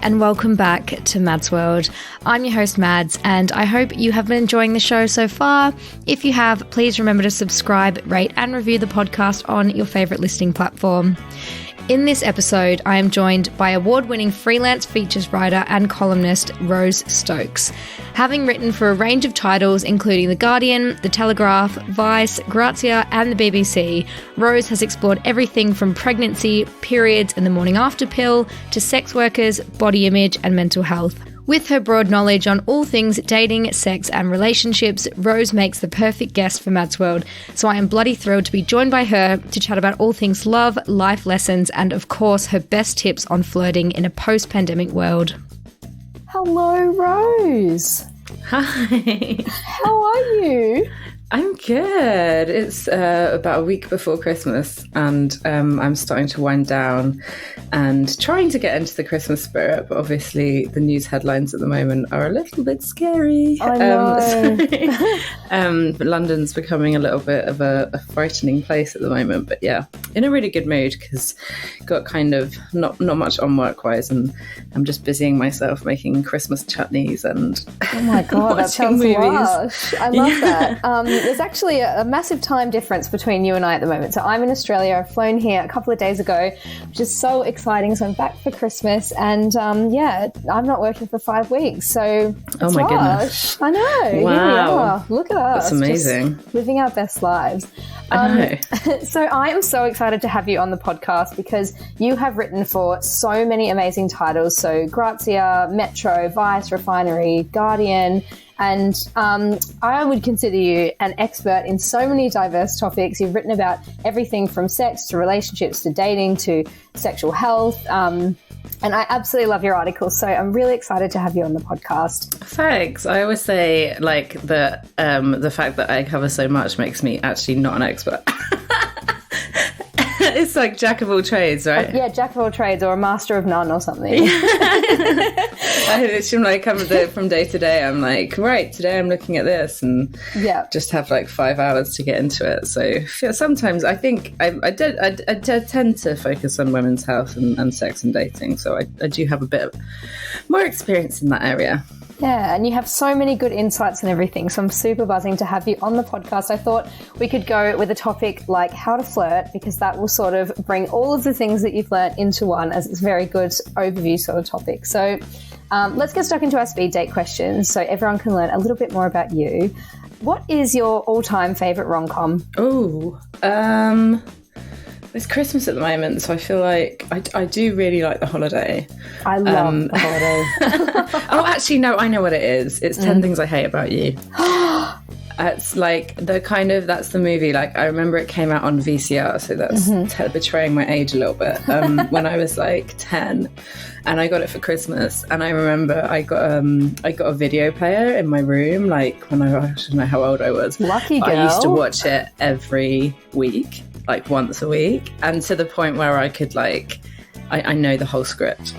and welcome back to Mads World. I'm your host Mads, and I hope you have been enjoying the show so far. If you have, please remember to subscribe, rate and review the podcast on your favourite listening platform. In this episode, I am joined by award-winning freelance features writer and columnist Rose Stokes. Having written for a range of titles including The Guardian, The Telegraph, Vice, Grazia and The BBC, Rose has explored everything from pregnancy, periods and the morning after pill, to sex workers, body image and mental health. With her broad knowledge on all things dating, sex and relationships, Rose makes the perfect guest for Mads World, so I am bloody thrilled to be joined by her to chat about all things love, life lessons and of course her best tips on flirting in a post-pandemic world. Hello, Rose. Hi. How are you? I'm good. It's about a week before Christmas and I'm starting to wind down and trying to get into the Christmas spirit, but obviously the news headlines at the moment are a little bit scary. I know. But London's becoming a little bit of a frightening place at the moment, but yeah, in a really good mood because got kind of not much on work-wise and I'm just busying myself making Christmas chutneys and oh my God, that sounds movies. lush. I love that. There's actually a massive time difference between you and I at the moment. So I'm in Australia. I've flown here a couple of days ago, which is so exciting. So I'm back for Christmas and yeah, I'm not working for 5 weeks. So it's my goodness. I know. Wow. Here we are. Look at us. That's amazing. Just living our best lives. I know. So I am so excited to have you on the podcast because you have written for so many amazing titles. So Grazia, Metro, Vice, Refinery, Guardian. And I would consider you an expert in so many diverse topics. You've written about everything from sex to relationships to dating to sexual health. And I absolutely love your articles. So I'm really excited to have you on the podcast. Thanks. I always say like the fact that I cover so much makes me actually not an expert. It's like jack of all trades, right? Yeah, jack of all trades or a master of none or something. I come from day to day. I'm like, right, today I'm looking at this and just have like 5 hours to get into it. So sometimes I think I tend to focus on women's health and sex and dating. So I do have a bit more experience in that area. Yeah, and you have so many good insights and everything, so I'm super buzzing to have you on the podcast. I thought we could go with a topic like how to flirt, because that will sort of bring all of the things that you've learned into one, as it's a very good overview sort of topic. So let's get stuck into our speed date questions so everyone can learn a little bit more about you. What is your all-time favourite rom-com? It's Christmas at the moment, so I feel like I do really like The Holiday. I love The Holiday. Oh, actually, no, I know what it is. It's 10 Things I Hate About You. It's like that's the movie. Like, I remember it came out on VCR, so that's betraying my age a little bit. When I was like 10, and I got it for Christmas. And I remember I got a video player in my room, like when I don't know how old I was. Lucky girl. I used to watch it every week. Like once a week, and to the point where I could I know the whole script.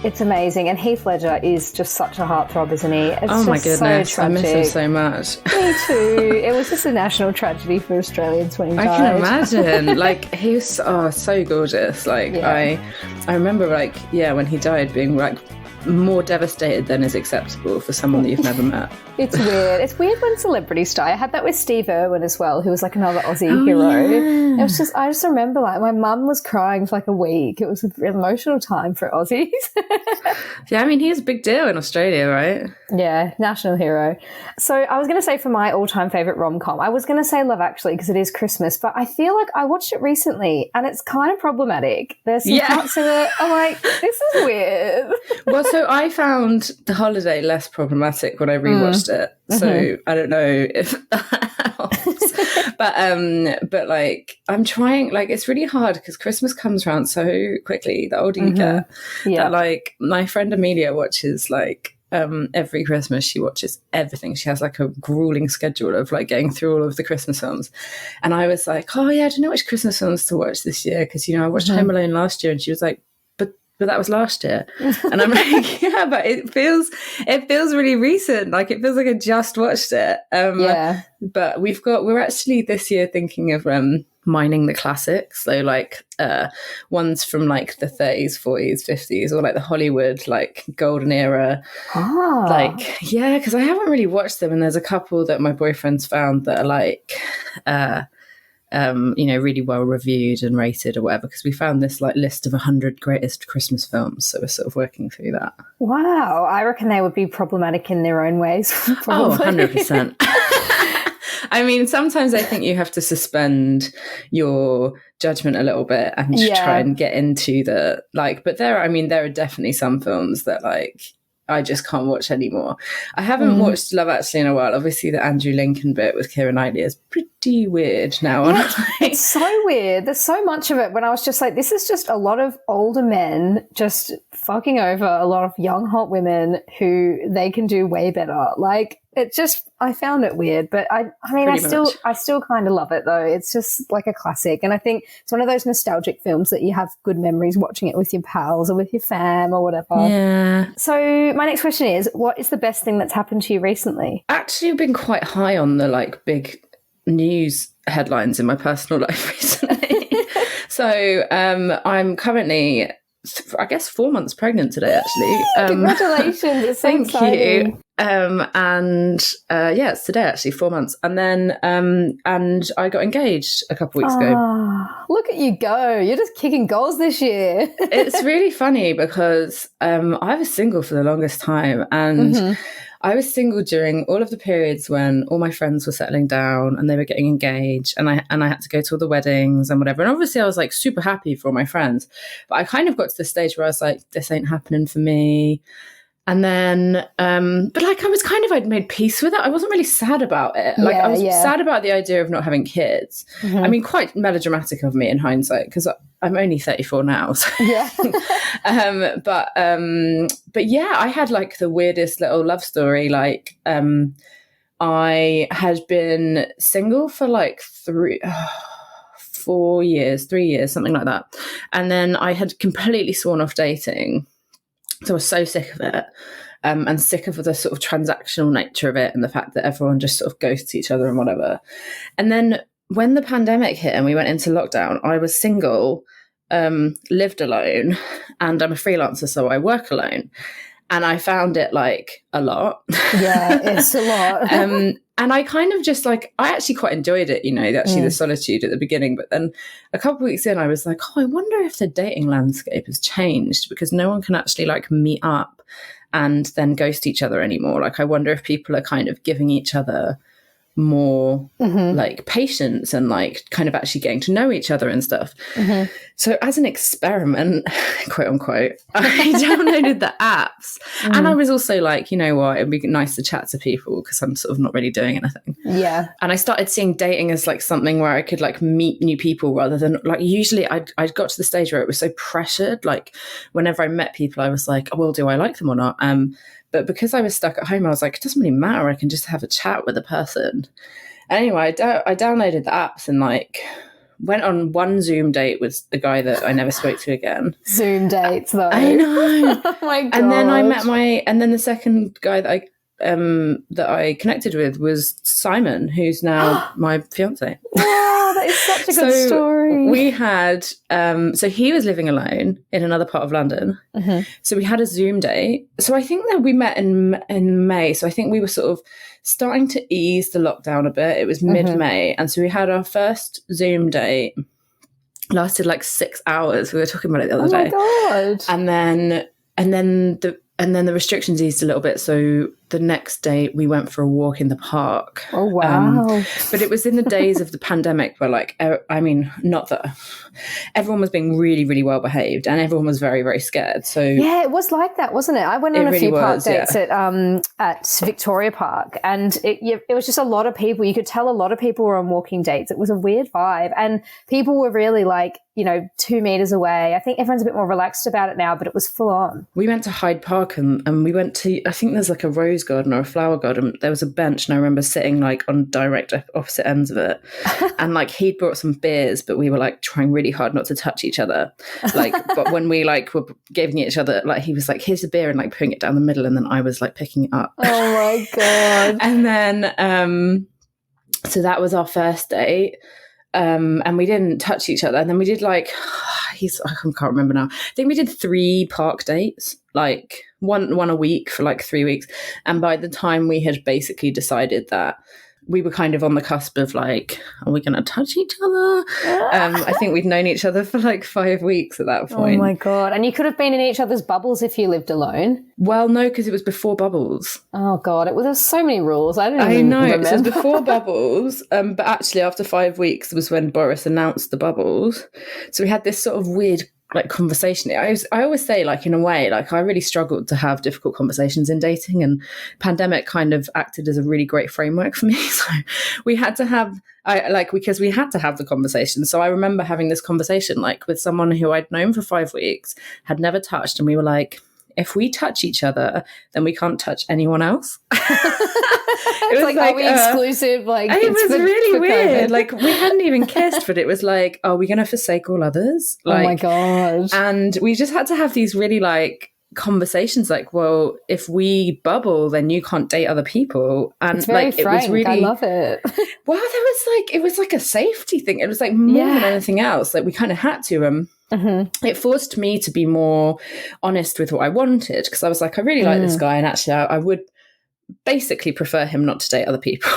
It's amazing, and Heath Ledger is just such a heartthrob, isn't he? It's oh my goodness, so I miss him so much. Me too. It was just a national tragedy for Australians when he died. I can imagine. Like, he was so gorgeous. Like, yeah. I remember when he died being like more devastated than is acceptable for someone that you've never met. It's weird. It's weird when celebrities die. I had that with Steve Irwin as well, who was like another Aussie hero. Yeah. It was I just remember like my mum was crying for like a week. It was an emotional time for Aussies. Yeah, I mean, he's a big deal in Australia, right? Yeah, national hero. So I was going to say for my all-time favourite rom-com, I was going to say Love Actually because it is Christmas, but I feel like I watched it recently and it's kind of problematic. There's some parts of it I'm like, this is weird. Well, so I found The Holiday less problematic when I rewatched it. So I don't know if that helps. But like I'm trying, like it's really hard because Christmas comes around so quickly the older you get. That like my friend Amelia watches like every Christmas she watches everything. She has like a grueling schedule of like getting through all of the Christmas films. And I was like, oh yeah, I don't know which Christmas films to watch this year because I watched Home Alone last year, and she was like, but that was last year. And I'm like, yeah, but it feels really recent. Like it feels like I just watched it. But we're actually this year thinking of mining the classics. So like ones from like the 30s, 40s, 50s, or like the Hollywood like golden era. Like, yeah, because I haven't really watched them, and there's a couple that my boyfriend's found that are like really well reviewed and rated or whatever, because we found this like list of 100 greatest Christmas films, so we're sort of working through that. Wow, I reckon they would be problematic in their own ways. Oh, 100%. I mean, sometimes I think you have to suspend your judgment a little bit and try and get into the like, but there are definitely some films that like I just can't watch anymore. I haven't watched Love Actually in a while. Obviously the Andrew Lincoln bit with Keira Knightley is pretty weird now. Yeah, it's so weird. There's so much of it when I was just like, this is just a lot of older men just fucking over a lot of young hot women who they can do way better. Like, it just, I found it weird, but I mean, I still kind of love it though. It's just like a classic. And I think it's one of those nostalgic films that you have good memories watching it with your pals or with your fam or whatever. Yeah. So my next question is, what is the best thing that's happened to you recently? Actually, I've been quite high on the like big news headlines in my personal life recently. So I'm currently, I guess, 4 months pregnant today, actually. Congratulations. It's so thank exciting. you. It's today actually, 4 months. And then and I got engaged a couple weeks ago. Look at you go. You're just kicking goals this year. It's really funny because I was single for the longest time, and I was single during all of the periods when all my friends were settling down and they were getting engaged, and I had to go to all the weddings and whatever. And obviously I was like super happy for all my friends, but I kind of got to the stage where I was like, this ain't happening for me. And then, but like I'd made peace with it. I wasn't really sad about it. Like I was sad about the idea of not having kids. I mean, quite melodramatic of me in hindsight, because I'm only 34 now. So. Yeah. But yeah, I had like the weirdest little love story. Like, I had been single for like 3 years, something like that. And then I had completely sworn off dating. So I was so sick of it, and sick of the sort of transactional nature of it and the fact that everyone just sort of ghosts each other and whatever. And then when the pandemic hit and we went into lockdown, I was single, lived alone, and I'm a freelancer, so I work alone. And I found it like a lot. Yeah, it's a lot. And I kind of just like, I actually quite enjoyed it, the solitude at the beginning. But then a couple of weeks in, I was like, I wonder if the dating landscape has changed, because no one can actually like meet up and then ghost each other anymore. Like, I wonder if people are kind of giving each other more like patience and like kind of actually getting to know each other and stuff. So as an experiment, quote unquote, I downloaded the apps, and I was also like, you know what, it'd be nice to chat to people because I'm sort of not really doing anything. Yeah. And I started seeing dating as like something where I could like meet new people, rather than like, usually I'd got to the stage where it was so pressured. Like whenever I met people, I was like, oh, well, do I like them or not? But because I was stuck at home, I was like, it doesn't really matter. I can just have a chat with a person. Anyway, I downloaded the apps and like went on one Zoom date with the guy that I never spoke to again. Zoom dates, though. I know. Oh my God. And then and then the second guy that I connected with was Simon, who's now my fiance. Wow, that is such a good story. We had, so he was living alone in another part of London. So we had a Zoom date. So I think that we met in May. So I think we were sort of starting to ease the lockdown a bit. It was mid-May. And so we had our first Zoom date. Lasted like 6 hours. We were talking about it the other day. Oh my God. And then the restrictions eased a little bit. So the next day we went for a walk in the park. Oh, wow. But it was in the days of the pandemic where like, I mean, not that everyone was being really, really well behaved and everyone was very, very scared. So yeah, it was like that, wasn't it? I went on a few park dates at Victoria Park, and it was just a lot of people. You could tell a lot of people were on walking dates. It was a weird vibe, and people were really like, 2 meters away. I think everyone's a bit more relaxed about it now, but it was full on. We went to Hyde Park and we went to, I think there's like a rose garden or a flower garden. There was a bench, and I remember sitting like on direct opposite ends of it. And like he'd brought some beers, but we were like trying really hard not to touch each other. Like, but when we like were giving each other, like he was like, here's a beer, and like putting it down the middle, and then I was like picking it up. Oh my God. And then so that was our first date. and we didn't touch each other. And then we did like, I can't remember now. I think we did 3 park dates, like one a week for like 3 weeks. And by the time we had basically decided that we were kind of on the cusp of like, are we going to touch each other? I think we'd known each other for like 5 weeks at that point. Oh my God. And you could have been in each other's bubbles if you lived alone. Well, no, because it was before Bubbles. Oh God. There's so many rules. I know. Remember. It was before Bubbles. But actually after 5 weeks was when Boris announced the Bubbles. So we had this sort of weird like conversation. I always say, like, in a way, like I really struggled to have difficult conversations in dating, and pandemic kind of acted as a really great framework for me. So we had to have because we had to have the conversation. So I remember having this conversation like with someone who I'd known for 5 weeks, had never touched, and we were like, if we touch each other, then we can't touch anyone else. It was like, are we exclusive? Like, it was really weird. Like, we hadn't even kissed, but it was like, are we going to forsake all others? Like, oh my God. And we just had to have these really like conversations like, well, if we bubble, then you can't date other people. And it's very like, frank. It was really, I love it. Well, it was like a safety thing. It was like more than anything else. Like, we kind of had to, it forced me to be more honest with what I wanted, because I was like, I really like this guy, and actually I would basically prefer him not to date other people.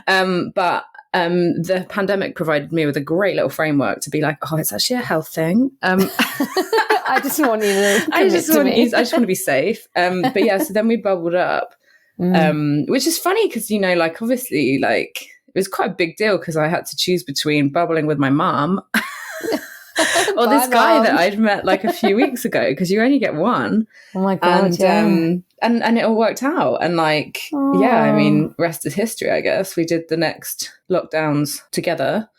But the pandemic provided me with a great little framework to be like, oh, it's actually a health thing. I just want you to I just want to be safe. But yeah, so then we bubbled up, which is funny because, you know, like, obviously, like, it was quite a big deal because I had to choose between bubbling with my mom or this guy that I'd met like a few weeks ago, because you only get one. Oh my God. And it all worked out. And like, yeah, I mean, rest is history, I guess. We did the next lockdowns together,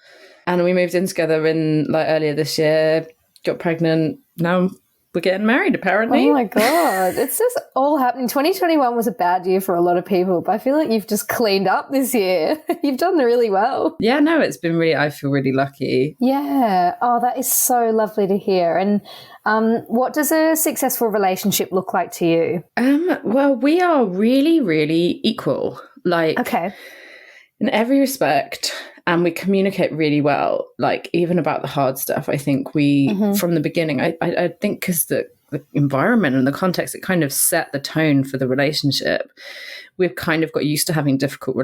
and we moved in together in like earlier this year, got pregnant. Now we're getting married, apparently. Oh my God. It's just all happening. 2021 was a bad year for a lot of people, but I feel like you've just cleaned up this year. You've done really well. Yeah, no, it's been really, I feel really lucky. Yeah. Oh, that is so lovely to hear. And what does a successful relationship look like to you? Well, we are really, really equal. Like, okay, in every respect. And we communicate really well, like even about the hard stuff. I think we, from the beginning, I think because the environment and the context, it kind of set the tone for the relationship. We've kind of got used to having difficult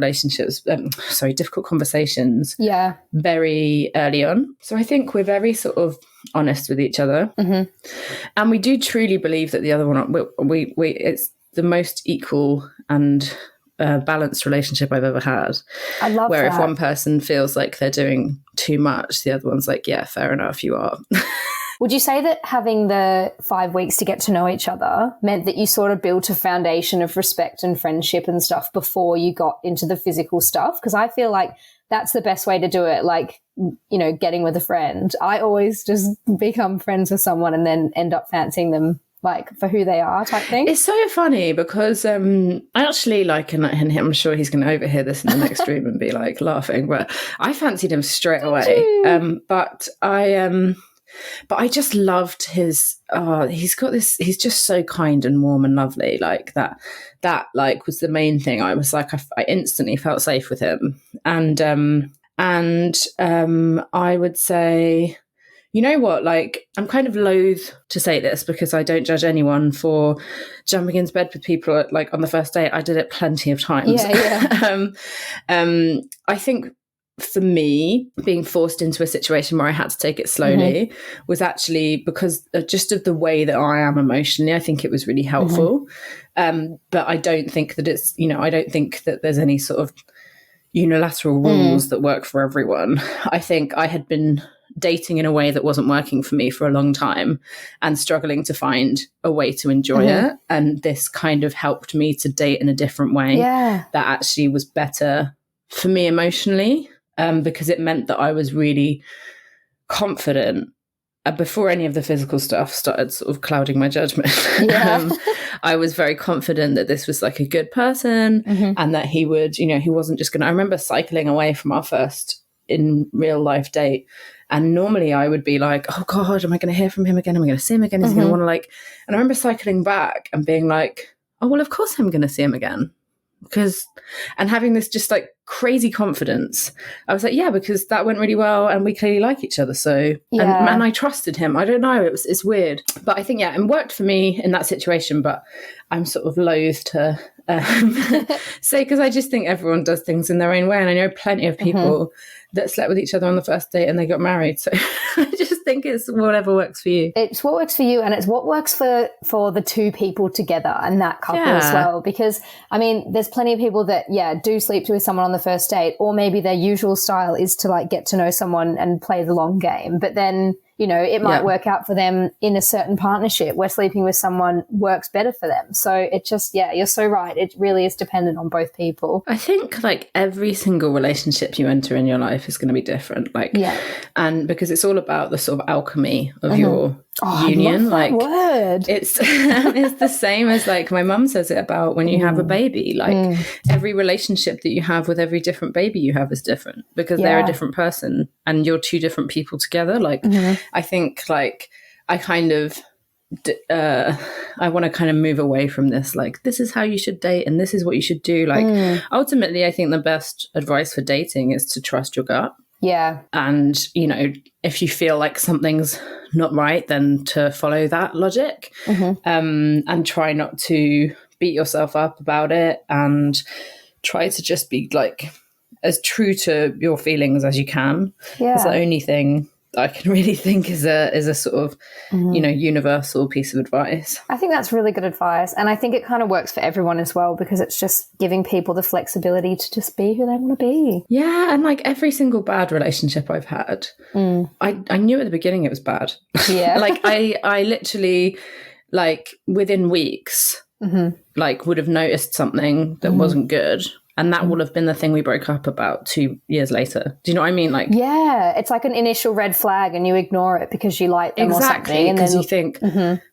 conversations very early on. So I think we're very sort of honest with each other. And we do truly believe that the other one, it's the most equal and balanced relationship I've ever had. I love where that. If one person feels like they're doing too much, the other one's like, yeah, fair enough, you are. Would you say that having the 5 weeks to get to know each other meant that you sort of built a foundation of respect and friendship and stuff before you got into the physical stuff? Because I feel like that's the best way to do it. Like, you know, getting with a friend. I always just become friends with someone and then end up fancying them, like, for who they are, type thing. It's so funny because I actually like, and I'm sure he's going to overhear this in the next room and be like laughing, but I fancied him straight away. But I just loved his, he's got this, he's just so kind and warm and lovely. Like that like was the main thing. I was like, I instantly felt safe with him. And I would say, you know what, like, I'm kind of loath to say this because I don't judge anyone for jumping into bed with people like on the first date. I did it plenty of times. Yeah. I think for me, being forced into a situation where I had to take it slowly was actually because just of the way that I am emotionally. I think it was really helpful. But I don't think that it's, you know, I don't think that there's any sort of unilateral rules that work for everyone. I think I had been dating in a way that wasn't working for me for a long time and struggling to find a way to enjoy it. And this kind of helped me to date in a different way that actually was better for me emotionally, because it meant that I was really confident before any of the physical stuff started sort of clouding my judgment. I was very confident that this was like a good person and that he would, you know, he wasn't just going to, I remember cycling away from our first in real life date. And normally I would be like, oh God, am I going to hear from him again? Am I going to see him again? Is he going to want to like, and I remember cycling back and being like, oh, well, of course I'm going to see him again. and having this just like crazy confidence. I was like, yeah, because that went really well and we clearly like each other. So, and I trusted him. I don't know. It's weird. But I think, yeah, it worked for me in that situation, but I'm sort of loath to say, because I just think everyone does things in their own way. And I know plenty of people that slept with each other on the first date and they got married. So I just think it's whatever works for you. It's what works for you, and it's what works for the two people together and that couple as well. Because, I mean, there's plenty of people that, do sleep with someone on the first date, or maybe their usual style is to like get to know someone and play the long game. But then, you know, it might work out for them in a certain partnership where sleeping with someone works better for them. So it just, you're so right. It really is dependent on both people. I think like every single relationship you enter in your life is going to be different. Like, and because it's all about the sort of alchemy of your union. I love that word. It's the same as like my mum says it about when you have a baby. Like every relationship that you have with every different baby you have is different because they're a different person and you're two different people together. Like I think like I kind of I want to kind of move away from this, like this is how you should date and this is what you should do. Like ultimately I think the best advice for dating is to trust your gut. Yeah. And, you know, if you feel like something's not right, then to follow that logic and try not to beat yourself up about it and try to just be like as true to your feelings as you can. Yeah. It's the only thing I can really think is a sort of, you know, universal piece of advice. I think that's really good advice. And I think it kind of works for everyone as well, because it's just giving people the flexibility to just be who they want to be. Yeah. And like every single bad relationship I've had, I knew at the beginning it was bad. Yeah. Like I literally, like within weeks, like would have noticed something that wasn't good. And that will have been the thing we broke up about 2 years later. Do you know what I mean? Like, yeah, it's like an initial red flag and you ignore it because you like them or something. Because you think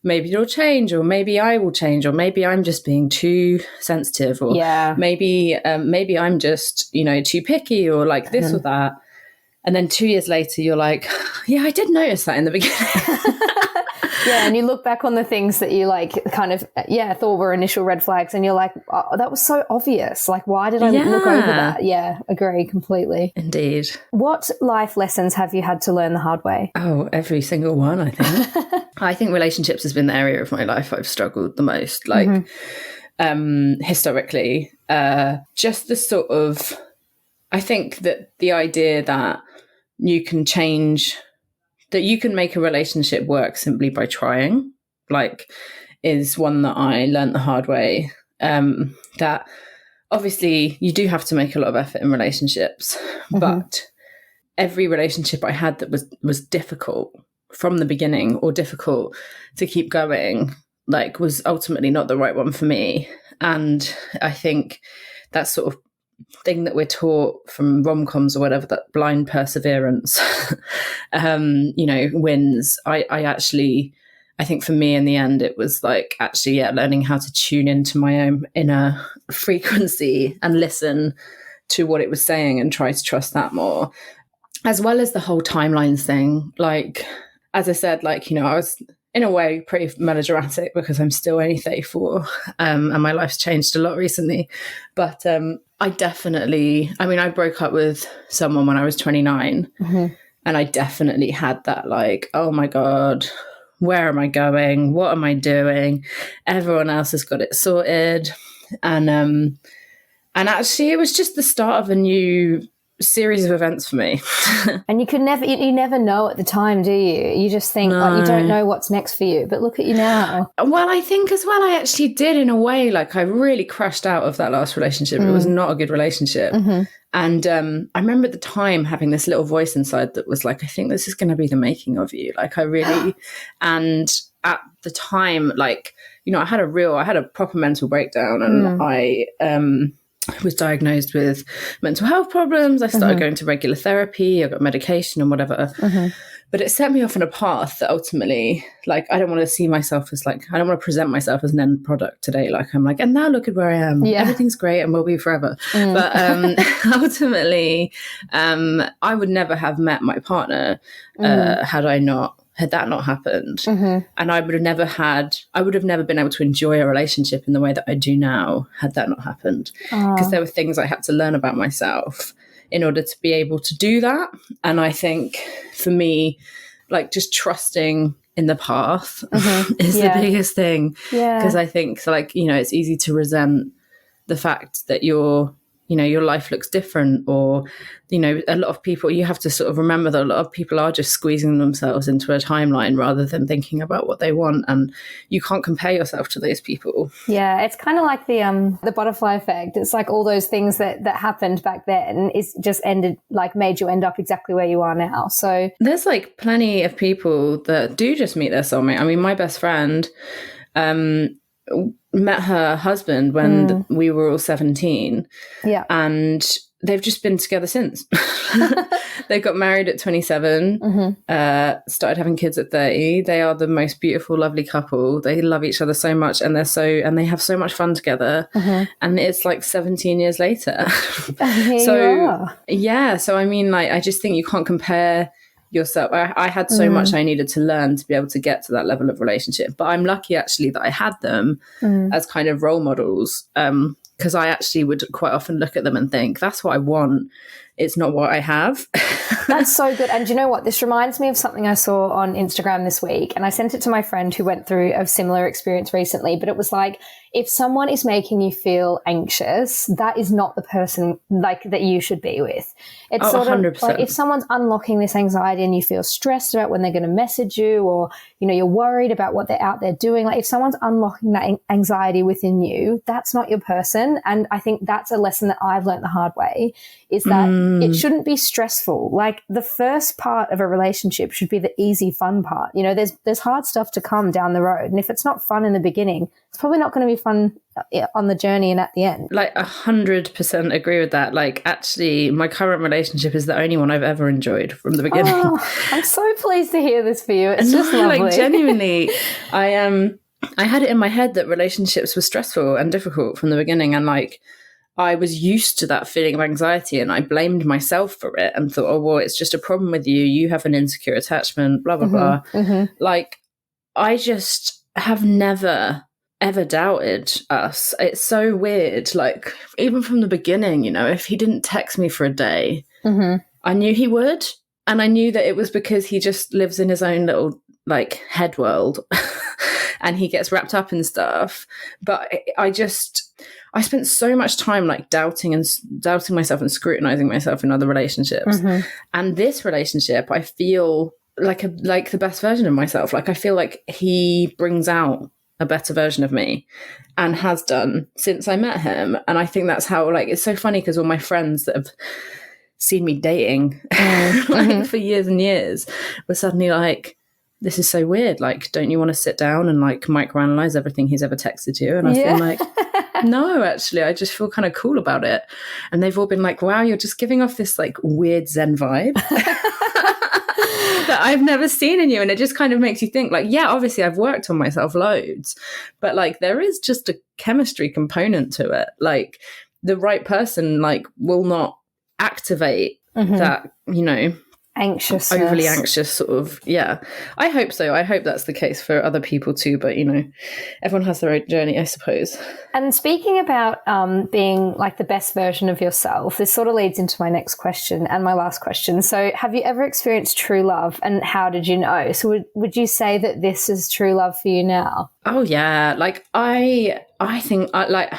maybe it'll change, or maybe I will change, or maybe I'm just being too sensitive, or maybe I'm just, you know, too picky, or like this or that. And then 2 years later, you're like, yeah, I did notice that in the beginning. Yeah, and you look back on the things that you like kind of, thought were initial red flags and you're like, oh, that was so obvious. Like, why did I look over that? Yeah, agree completely. Indeed. What life lessons have you had to learn the hard way? Oh, every single one, I think. I think relationships has been the area of my life I've struggled the most. Like, historically, just the sort of, I think that the idea that you can change, that you can make a relationship work simply by trying, like, is one that I learned the hard way. That obviously you do have to make a lot of effort in relationships, but every relationship I had that was difficult from the beginning, or difficult to keep going, like, was ultimately not the right one for me. And I think that sort of thing that we're taught from rom-coms or whatever, that blind perseverance, you know, wins. I think for me in the end, it was like actually, learning how to tune into my own inner frequency and listen to what it was saying and try to trust that more, as well as the whole timelines thing. Like, as I said, like, you know, I was in a way pretty melodramatic because I'm still only 34 and my life's changed a lot recently. But I broke up with someone when I was 29 and I definitely had that like, oh my God, where am I going? What am I doing? Everyone else has got it sorted. And actually it was just the start of a new series of events for me. And you never know at the time, do you? You just think like you don't know what's next for you, but look at you now. Well, I think as well I actually did, in a way. Like, I really crashed out of that last relationship. It was not a good relationship. And I remember at the time having this little voice inside that was like, I think this is going to be the making of you. Like, I really and at the time, like, you know, I had a proper mental breakdown, and I was diagnosed with mental health problems. I started going to regular therapy. I got medication and whatever. But it set me off on a path that ultimately, like, I don't want to see myself as like, I don't want to present myself as an end product today. Like, I'm like, and now look at where I am. Yeah. Everything's great and will be forever. But ultimately, I would never have met my partner had I not had that not happened. And I would have never been able to enjoy a relationship in the way that I do now had that not happened. Because there were things I had to learn about myself in order to be able to do that. And I think for me, like just trusting in the path is the biggest thing. Because I think like, you know, it's easy to resent the fact that your life looks different, or, you know, a lot of people, you have to sort of remember that a lot of people are just squeezing themselves into a timeline rather than thinking about what they want, and you can't compare yourself to those people. Yeah, it's kind of like the butterfly effect. It's like all those things that happened back then is just made you end up exactly where you are now. So there's like plenty of people that do just meet their soulmate. I mean, my best friend met her husband when we were all 17. Yeah. And they've just been together since. They got married at 27, started having kids at 30. They are the most beautiful, lovely couple. They love each other so much, and they have so much fun together. And it's like 17 years later. So I mean, like, I just think you can't compare yourself. I had so much I needed to learn to be able to get to that level of relationship, but I'm lucky actually that I had them as kind of role models, because I actually would quite often look at them and think, that's what I want, it's not what I have. That's so good. And do you know what? This reminds me of something I saw on Instagram this week, and I sent it to my friend who went through a similar experience recently, but it was like, if someone is making you feel anxious, that is not the person like that you should be with. It's sort 100%. Of like if someone's unlocking this anxiety and you feel stressed about when they're going to message you, or, you know, you're worried about what they're out there doing. Like if someone's unlocking that anxiety within you, that's not your person. And I think that's a lesson that I've learned the hard way, is that it shouldn't be stressful. Like the first part of a relationship should be the easy, fun part. You know, there's hard stuff to come down the road. And if it's not fun in the beginning, it's probably not going to be fun on the journey and at the end. Like 100% agree with that. Like actually my current relationship is the only one I've ever enjoyed from the beginning. I'm so pleased to hear this for you. It's just lovely. Like genuinely, I had it in my head that relationships were stressful and difficult from the beginning, and like I was used to that feeling of anxiety, and I blamed myself for it and thought, oh well, it's just a problem with you, you have an insecure attachment, blah blah blah. Like I just have never ever doubted us. It's so weird. Like even from the beginning, you know, if he didn't text me for a day, I knew he would, and I knew that it was because he just lives in his own little like head world and he gets wrapped up in stuff. But I spent so much time like doubting myself and scrutinizing myself in other relationships. And this relationship, I feel like the best version of myself. Like I feel like he brings out a better version of me, and has done since I met him. And I think that's how, like, it's so funny because all my friends that have seen me dating like for years and years were suddenly like, this is so weird. Like, don't you want to sit down and like microanalyze everything he's ever texted you? And I've been like, no, actually, I just feel kind of cool about it. And they've all been like, wow, you're just giving off this like weird Zen vibe that I've never seen in you. And it just kind of makes you think like, yeah, obviously I've worked on myself loads, but like there is just a chemistry component to it. Like the right person like will not activate that, you know, anxiousness, overly anxious sort of. Yeah, I hope so. I hope that's the case for other people too, but you know, everyone has their own journey, I suppose. And speaking about being like the best version of yourself, this sort of leads into my next question and my last question. So have you ever experienced true love, and how did you know? So would you say that this is true love for you now? Oh yeah, like I think like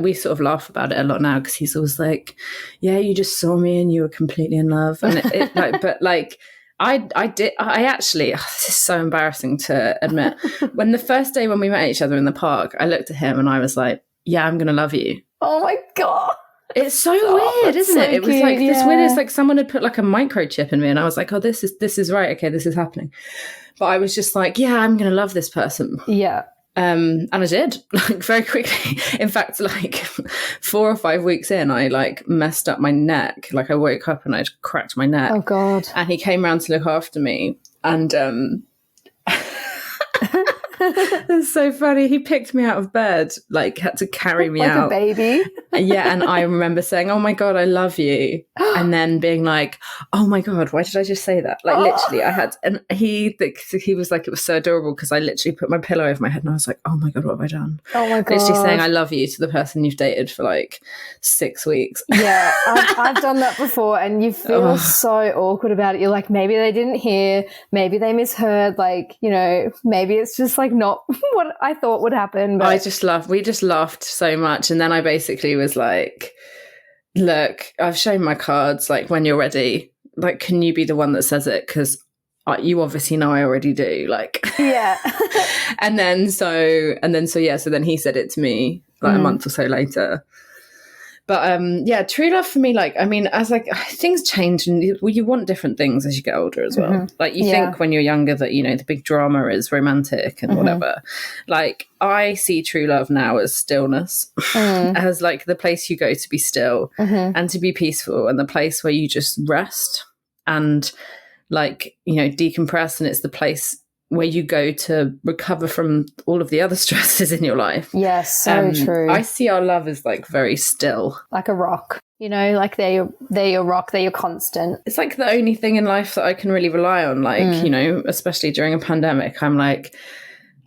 we sort of laugh about it a lot now because he's always like, yeah, you just saw me and you were completely in love, and it like, but like I actually, this is so embarrassing to admit, when the first day when we met each other in the park, I looked at him and I was like, yeah, I'm gonna love you. Oh my god, it's so weird, isn't it? It was like this weird, it's like someone had put like a microchip in me, and I was like, oh, this is right, okay, this is happening. But I was just like, yeah, I'm gonna love this person. Yeah. And I did, like, very quickly. In fact, like 4 or 5 weeks in, I like messed up my neck. Like I woke up and I'd cracked my neck. Oh God. And he came around to look after me, and It's so funny. He picked me out of bed, like had to carry me like out. a baby. Yeah, and I remember saying, "Oh my God, I love you," and then being like, "Oh my God, why did I just say that?" Like literally, I had, and he was like, it was so adorable because I literally put my pillow over my head and I was like, "Oh my God, what have I done?" Oh my God, literally saying, "I love you" to the person you've dated for like 6 weeks. Yeah, I've done that before, and you feel so awkward about it. You're like, maybe they didn't hear, maybe they misheard, like, you know, maybe it's just like not what I thought would happen. But we just laughed so much, and then I basically was like, "Look, I've shown my cards, like when you're ready, like can you be the one that says it, because you obviously know I already do." Like, yeah. and then he said it to me like a month or so later. But yeah, true love for me, like, I mean, as like things change, and you want different things as you get older as well. Like you think when you're younger that, you know, the big drama is romantic and whatever. Like I see true love now as stillness, as like the place you go to be still and to be peaceful, and the place where you just rest and like, you know, decompress, and it's the place where you go to recover from all of the other stresses in your life. Yes, so true. I see our love as like very still. Like a rock, you know, like they're your rock, they're your constant. It's like the only thing in life that I can really rely on. Like, you know, especially during a pandemic, I'm like,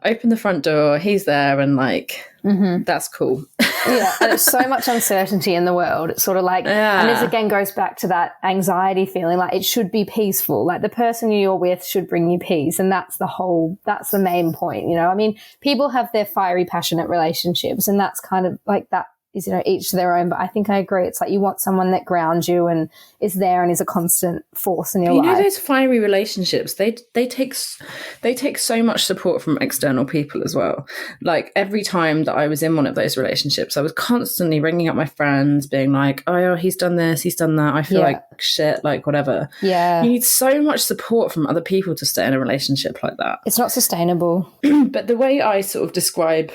open the front door, he's there, and like, that's cool. Yeah, and there's so much uncertainty in the world. It's sort of like, and this again goes back to that anxiety feeling, like it should be peaceful. Like the person you're with should bring you peace. And that's the main point, you know. I mean, people have their fiery, passionate relationships, and that's kind of like that is, you know, each to their own. But I think I agree. It's like you want someone that grounds you and is there and is a constant force in your life. You know, those fiery relationships, they take so much support from external people as well. Like every time that I was in one of those relationships, I was constantly ringing up my friends being like, "Oh, he's done this, he's done that. I feel like shit, like whatever." Yeah. You need so much support from other people to stay in a relationship like that. It's not sustainable. But the way I sort of describe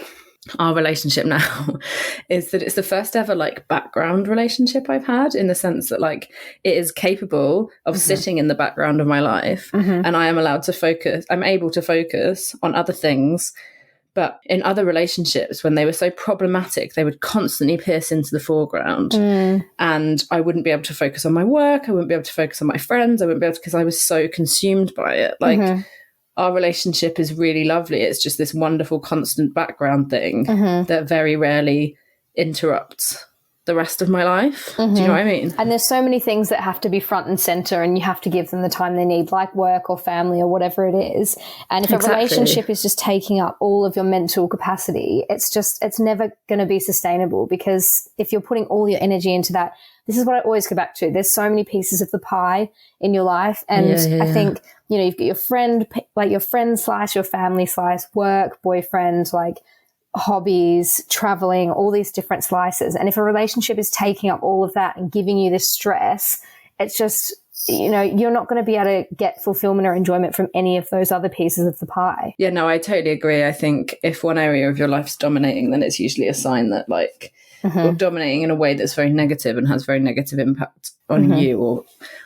our relationship now is that it's the first ever like background relationship I've had, in the sense that like it is capable of sitting in the background of my life, and I'm able to focus on other things. But in other relationships, when they were so problematic, they would constantly pierce into the foreground, and I wouldn't be able to focus on my work, I wouldn't be able to focus on my friends, I wouldn't be able to, because I was so consumed by it. Like our relationship is really lovely. It's just this wonderful constant background thing that very rarely interrupts the rest of my life. Do you know what I mean? And there's so many things that have to be front and center, and you have to give them the time they need, like work or family or whatever it is. And if a relationship is just taking up all of your mental capacity, it's never going to be sustainable, because if you're putting all your energy into that, this is what I always go back to. There's so many pieces of the pie in your life. And I think, you know, you've got your friend, like your friend / your family / work, boyfriend, like hobbies, traveling, all these different slices. And if a relationship is taking up all of that and giving you this stress, it's just, you know, you're not going to be able to get fulfillment or enjoyment from any of those other pieces of the pie. Yeah, no, I totally agree. I think if one area of your life's dominating, then it's usually a sign that like you're dominating in a way that's very negative and has very negative impact on you,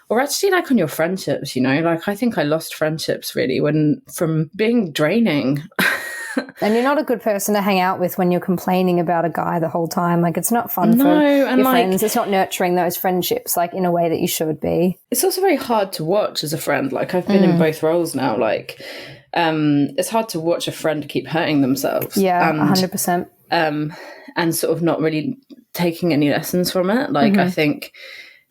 or actually like on your friendships, you know. Like I think I lost friendships really from being draining. And you're not a good person to hang out with when you're complaining about a guy the whole time. Like it's not fun for your friends. It's not nurturing those friendships like in a way that you should be. It's also very hard to watch as a friend. Like I've been in both roles now. Like it's hard to watch a friend keep hurting themselves. Yeah, 100%. And sort of not really taking any lessons from it. Like I think,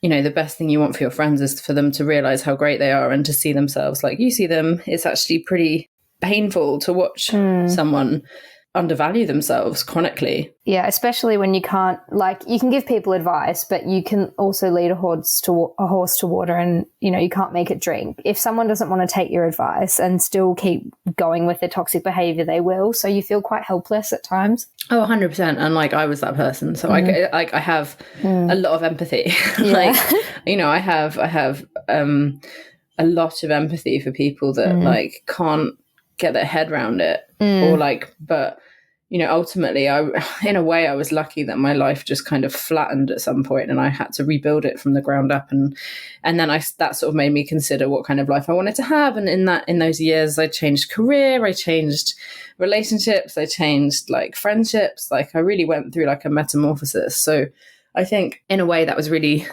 you know, the best thing you want for your friends is for them to realize how great they are and to see themselves like you see them. It's actually pretty painful to watch someone undervalue themselves chronically. Yeah, especially when you can't, like, you can give people advice, but you can also lead a horse to water, and, you know, you can't make it drink. If someone doesn't want to take your advice and still keep going with their toxic behavior, they will. So you feel quite helpless at times. Oh, 100%. And like I was that person. So I have a lot of empathy. Like, you know, I have a lot of empathy for people that like can't get their head around it, or like, but ultimately in a way I was lucky that my life just kind of flattened at some point and I had to rebuild it from the ground up. And then that sort of made me consider what kind of life I wanted to have. And in those years, I changed career, I changed relationships, I changed like friendships. Like I really went through like a metamorphosis. So I think in a way that was really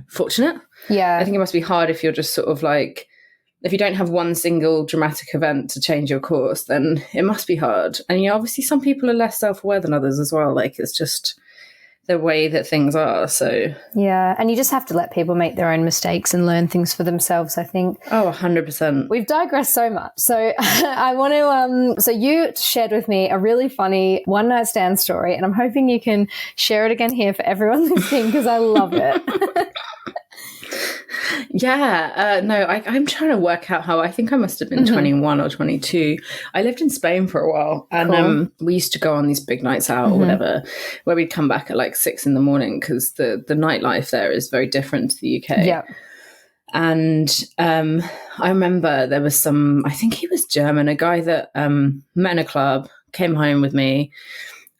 fortunate. Yeah. I think it must be hard if you're just sort of like, if you don't have one single dramatic event to change your course, then it must be hard. And obviously some people are less self-aware than others as well. Like it's just the way that things are. So yeah, and you just have to let people make their own mistakes and learn things for themselves, I think. Oh, 100%. We've digressed so much. So I want to, so you shared with me a really funny one night stand story, and I'm hoping you can share it again here for everyone listening because I love it. Yeah, no, I'm trying to work out how. I think I must have been 21 or 22. I lived in Spain for a while, and Cool. We used to go on these big nights out or whatever, where we'd come back at like 6 a.m. because the nightlife there is very different to the UK. Yeah. And I remember there was I think he was German, a guy that met in a club, came home with me.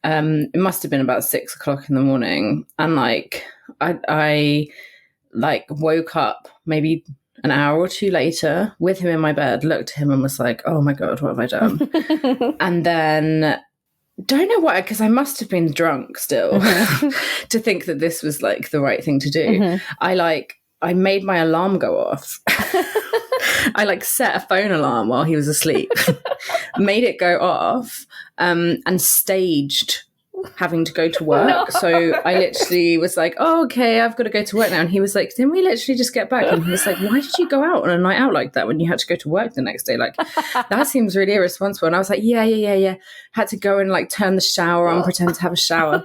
It must have been about 6 o'clock in the morning, and like I like woke up maybe an hour or two later with him in my bed, looked at him and was like, oh my God, what have I done? And then don't know why, because I must have been drunk still to think that this was like the right thing to do. I made my alarm go off. I like set a phone alarm while he was asleep, made it go off, and staged having to go to work. No. So I literally was like, oh, okay, I've got to go to work now. And he was like, didn't we literally just get back? And he was like, why did you go out on a night out like that when you had to go to work the next day? Like, that seems really irresponsible. And I was like, yeah. Had to go and like turn the shower on, pretend to have a shower,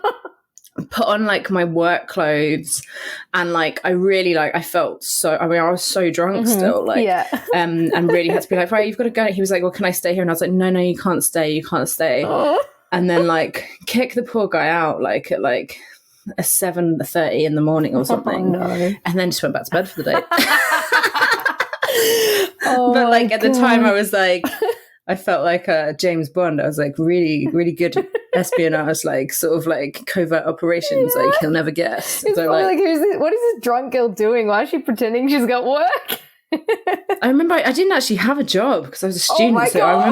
put on like my work clothes. And like, I really like, I felt so, I mean, I was so drunk still, like, and really had to be like, right, you've got to go. He was like, well, can I stay here? And I was like, no, you can't stay. And then like kick the poor guy out like at like 7:30 in the morning or something. Oh, no. And then just went back to bed for the day. But like at the time I was like, I felt like James Bond. I was like really, really good espionage, like sort of like covert operations. Like he'll never guess. It's so like what is this drunk girl doing? Why is she pretending she's got work? I remember I didn't actually have a job because I was a student. Oh, so I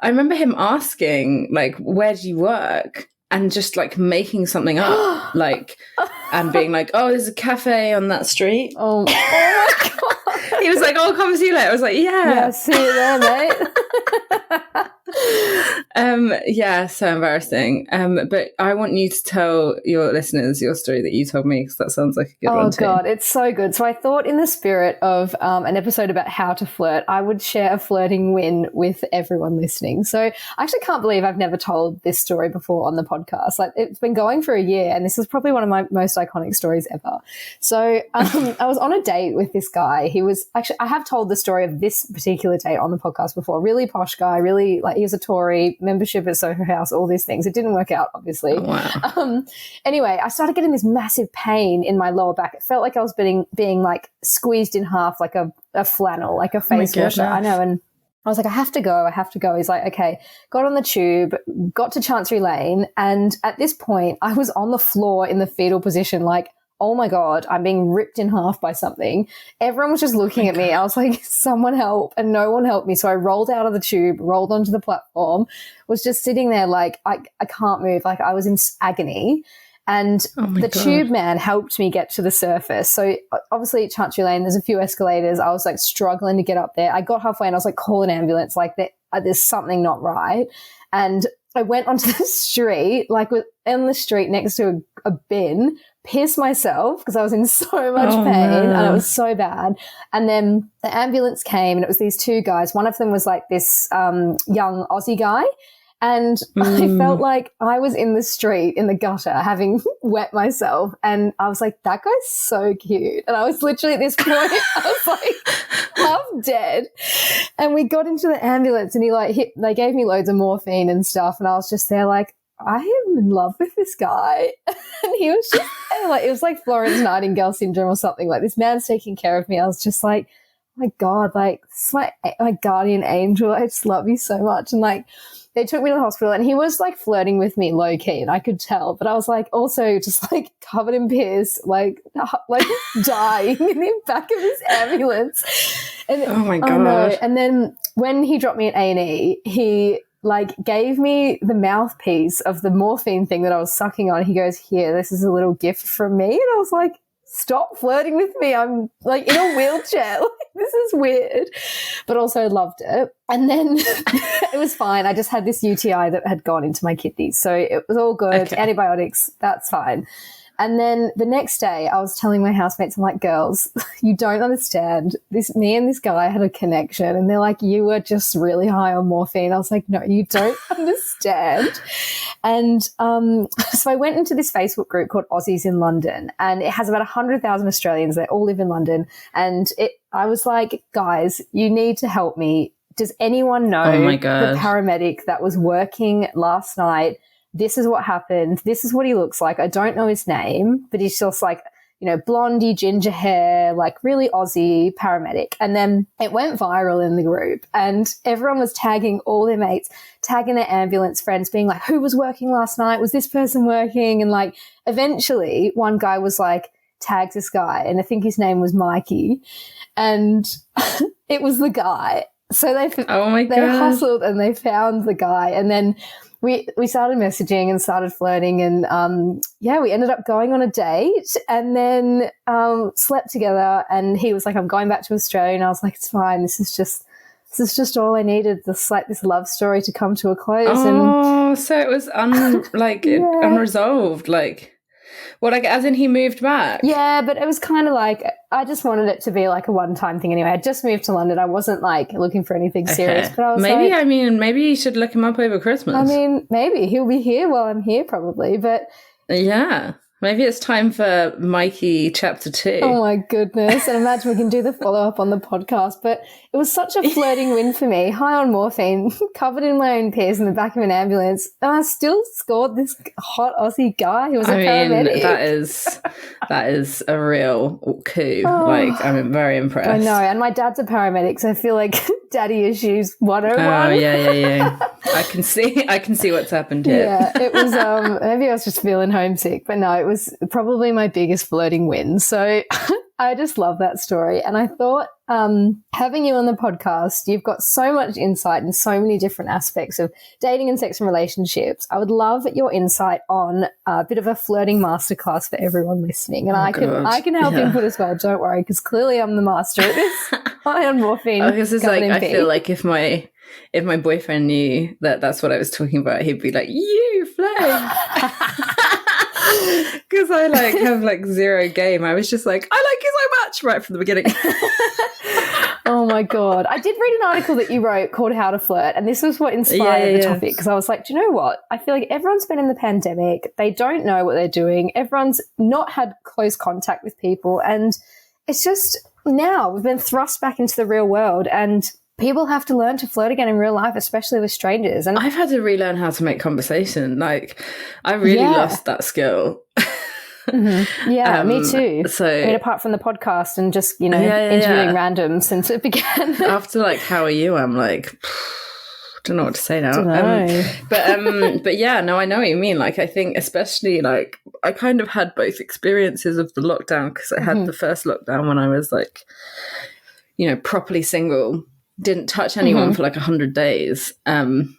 remember him asking like, where do you work? And just like making something up, like, and being like, oh, there's a cafe on that street. Oh my God. He was like, oh, I'll come see you later. I was like, yeah, see you there, mate. Yeah, so embarrassing. But I want you to tell your listeners your story that you told me, because that sounds like a good one too. Oh God, it's so good. So I thought, in the spirit of an episode about how to flirt, I would share a flirting win with everyone listening. So I actually can't believe I've never told this story before on the podcast. Like, it's been going for a year, and this is probably one of my most iconic stories ever. So I was on a date with this guy. He was actually, I have told the story of this particular date on the podcast before. Really posh guy, really, like, he was a Tory, membership at Soho House, all these things. It didn't work out, obviously. Oh, wow. Anyway, I started getting this massive pain in my lower back. It felt like I was being like squeezed in half, like a flannel, like a face washer. I know. And I was like, I have to go. He's like, okay. Got on the tube, got to Chancery Lane. And at this point, I was on the floor in the fetal position, like, oh my God, I'm being ripped in half by something. Everyone was just looking at me. I was like, someone help. And no one helped me. So I rolled out of the tube, rolled onto the platform, was just sitting there like, I can't move. Like, I was in agony. And the tube man helped me get to the surface. So obviously at Chancery Lane, there's a few escalators. I was like struggling to get up there. I got halfway and I was like, call an ambulance. Like, there's something not right. And I went onto the street, like in the street next to a bin, pissed myself because I was in so much pain and it was so bad. And then the ambulance came and it was these two guys. One of them was like this young Aussie guy. And I felt like I was in the street, in the gutter, having wet myself. And I was like, that guy's so cute. And I was literally at this point, I was like half dead. And we got into the ambulance and they gave me loads of morphine and stuff. And I was just there like, I am in love with this guy. And he was just like, it was like Florence Nightingale syndrome or something. Like, this man's taking care of me. I was just like, oh my God, like, this is my guardian angel. I just love you so much. And like, they took me to the hospital, and he was like flirting with me low key, and I could tell, but I was like also just like covered in piss, like dying in the back of his ambulance. And, oh my God. And then when he dropped me at A&E, he like gave me the mouthpiece of the morphine thing that I was sucking on. He goes, "Here, this is a little gift from me." And I was like, "Stop flirting with me. I'm like in a wheelchair. Like, this is weird." But also loved it. And then it was fine. I just had this UTI that had gone into my kidneys. So it was all good. Okay. Antibiotics, that's fine. And then the next day I was telling my housemates, I'm like, "Girls, you don't understand. Me and this guy had a connection." And they're like, "You were just really high on morphine." I was like, "No, you don't understand." And so I went into this Facebook group called Aussies in London, and it has about 100,000 Australians. They all live in London. And I was like, "Guys, you need to help me. Does anyone know the paramedic that was working last night? This is what happened. This is what he looks like. I don't know his name, but he's just like, you know, blondie, ginger hair, like really Aussie paramedic." And then it went viral in the group, and everyone was tagging all their mates, tagging their ambulance friends, being like, "Who was working last night? Was this person working?" And like eventually one guy was like, tags this guy, and I think his name was Mikey, and it was the guy. So they hustled and they found the guy, and then we started messaging and started flirting, and we ended up going on a date, and then slept together. And he was like, "I'm going back to Australia," and I was like, "It's fine. This is just all I needed. This love story to come to a close." Oh, so it was unresolved, like. Well, like, as in he moved back? Yeah, but it was kind of like, I just wanted it to be like a one-time thing anyway. I just moved to London. I wasn't like looking for anything serious, but I was maybe you should look him up over Christmas. I mean, maybe he'll be here while I'm here probably, but yeah. Maybe it's time for Mikey chapter 2. Oh my goodness. And imagine we can do the follow-up on the podcast. But it was such a flirting win for me. High on morphine, covered in my own piss in the back of an ambulance. And I still scored this hot Aussie guy who was a paramedic. That is a real coup. Oh, like, I'm very impressed. I know. And my dad's a paramedic, so I feel like daddy issues 101. Oh, yeah. I can see what's happened here. Yeah, it was, maybe I was just feeling homesick, but no, it was probably my biggest flirting win. So I just love that story. And I thought having you on the podcast, you've got so much insight in so many different aspects of dating and sex and relationships. I would love your insight on a bit of a flirting masterclass for everyone listening. And I can help input as well. Don't worry, because clearly I'm the master at this. High on morphine. Because it's like, I feel like if my boyfriend knew that that's what I was talking about, he'd be like, "You flirting." Because I like have like zero game. I was just like, "I like you so much," right from the beginning. Oh my God. I did read an article that you wrote called How to Flirt, and this was what inspired the topic, because I was like, do you know what? I feel like everyone's been in the pandemic. They don't know what they're doing. Everyone's not had close contact with people, and it's just now we've been thrust back into the real world, and people have to learn to flirt again in real life, especially with strangers. And I've had to relearn how to make conversation. Like, I really lost that skill. Mm-hmm. Yeah, me too. So, I mean, apart from the podcast and just, interviewing random since it began. After like, "How are you?" I'm like, don't know what to say now. But yeah, no, I know what you mean. Like, I think especially like I kind of had both experiences of the lockdown, because I had the first lockdown when I was like, properly single, didn't touch anyone for like 100 days, and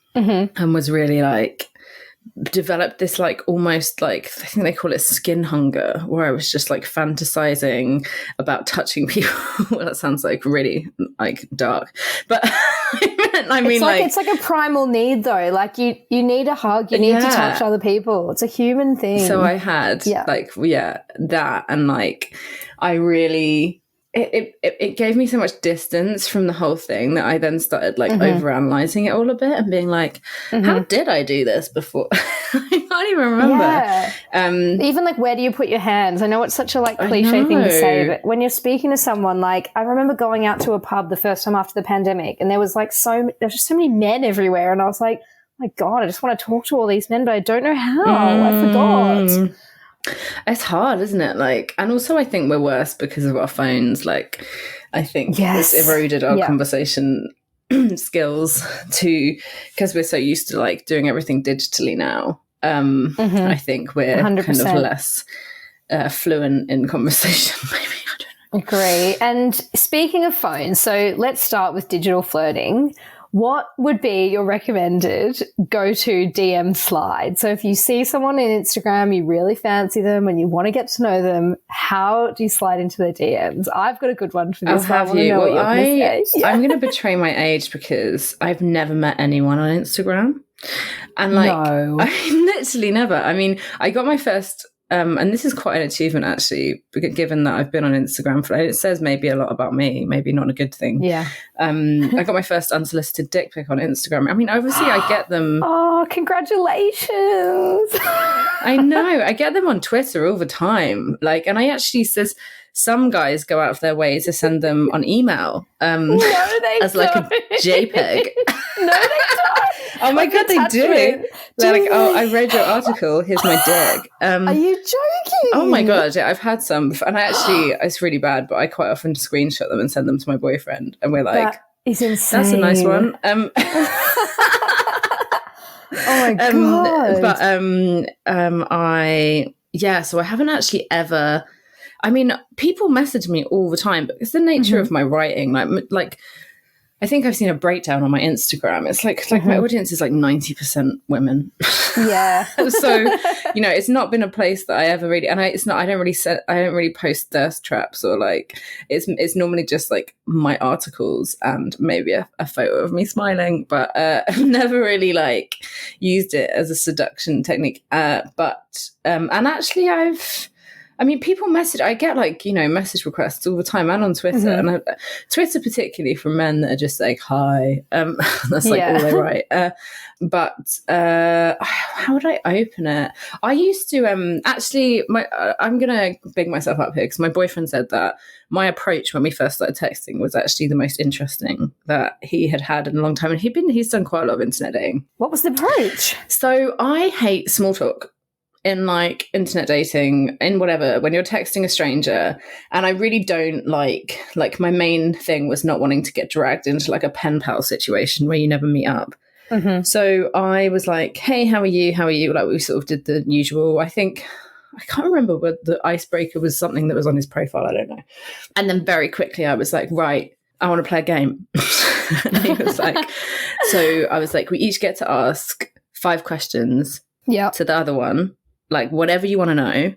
was really like developed this like almost like, I think they call it skin hunger, where I was just like fantasizing about touching people. Well, that sounds like really like dark, but it's like a primal need though. Like you need a hug, you need to touch other people. It's a human thing. So I had that, and like I really it gave me so much distance from the whole thing that I then started like overanalyzing it all a bit and being like, how did I do this before? I can't even remember. Yeah. Even like, where do you put your hands? I know it's such a like cliche thing to say, but when you're speaking to someone, like I remember going out to a pub the first time after the pandemic, and there was just so many men everywhere, and I was like, oh my God, I just want to talk to all these men, but I don't know how. I forgot. It's hard, isn't it? Like, and also I think we're worse because of our phones. Like, I think it's eroded our conversation skills to, because we're so used to like doing everything digitally now. I think we're 100%. Kind of less fluent in conversation, maybe. I don't know. Agree. And speaking of phones, so let's start with digital flirting. What would be your recommended go-to DM slide? So if you see someone on Instagram, you really fancy them and you want to get to know them, how do you slide into their DMs? I've got a good one for this. I'm going to betray my age because I've never met anyone on Instagram. And like, no. I literally never. I mean, I got my first... and this is quite an achievement, actually, given that I've been on Instagram for, it says maybe a lot about me, maybe not a good thing. Yeah. I got my first unsolicited dick pic on Instagram. I mean, obviously I get them. Oh, congratulations. I know. I get them on Twitter all the time. Like, and I actually says some guys go out of their way to send them on email no, they as like a JPEG. No, they don't. Oh my God, they do. They're like, oh, I read your article. Here's my dick. Are you joking? Oh my God, yeah, I've had some. And I actually, it's really bad, but I quite often screenshot them and send them to my boyfriend. And we're like, that is insane. That's a nice one. Oh my God. But so I haven't actually ever, I mean, people message me all the time, but it's the nature of my writing. Like, I think I've seen a breakdown on my Instagram. It's like my audience is like 90% women. Yeah. So, you know, it's not been a place that I ever really, and I don't really post thirst traps or like, it's normally just like my articles and maybe a photo of me smiling, but I've never really like used it as a seduction technique. And actually people I get like, you know, message requests all the time and on Twitter and Twitter particularly from men that are just like, hi, that's like all they write. But how would I open it? I used to, I'm going to big myself up here because my boyfriend said that my approach when we first started texting was actually the most interesting that he had in a long time. And he's done quite a lot of internet dating. What was the approach? So I hate small talk. In like internet dating, in whatever, when you're texting a stranger, and I really don't like my main thing was not wanting to get dragged into like a pen pal situation where you never meet up. So I was like, hey, how are you? Like we sort of did the usual. I can't remember what the icebreaker was, something that was on his profile. I don't know. And then very quickly I was like, right, I want to play a game. And he was like, so I was like, we each get to ask 5 questions to the other one. Like whatever you want to know.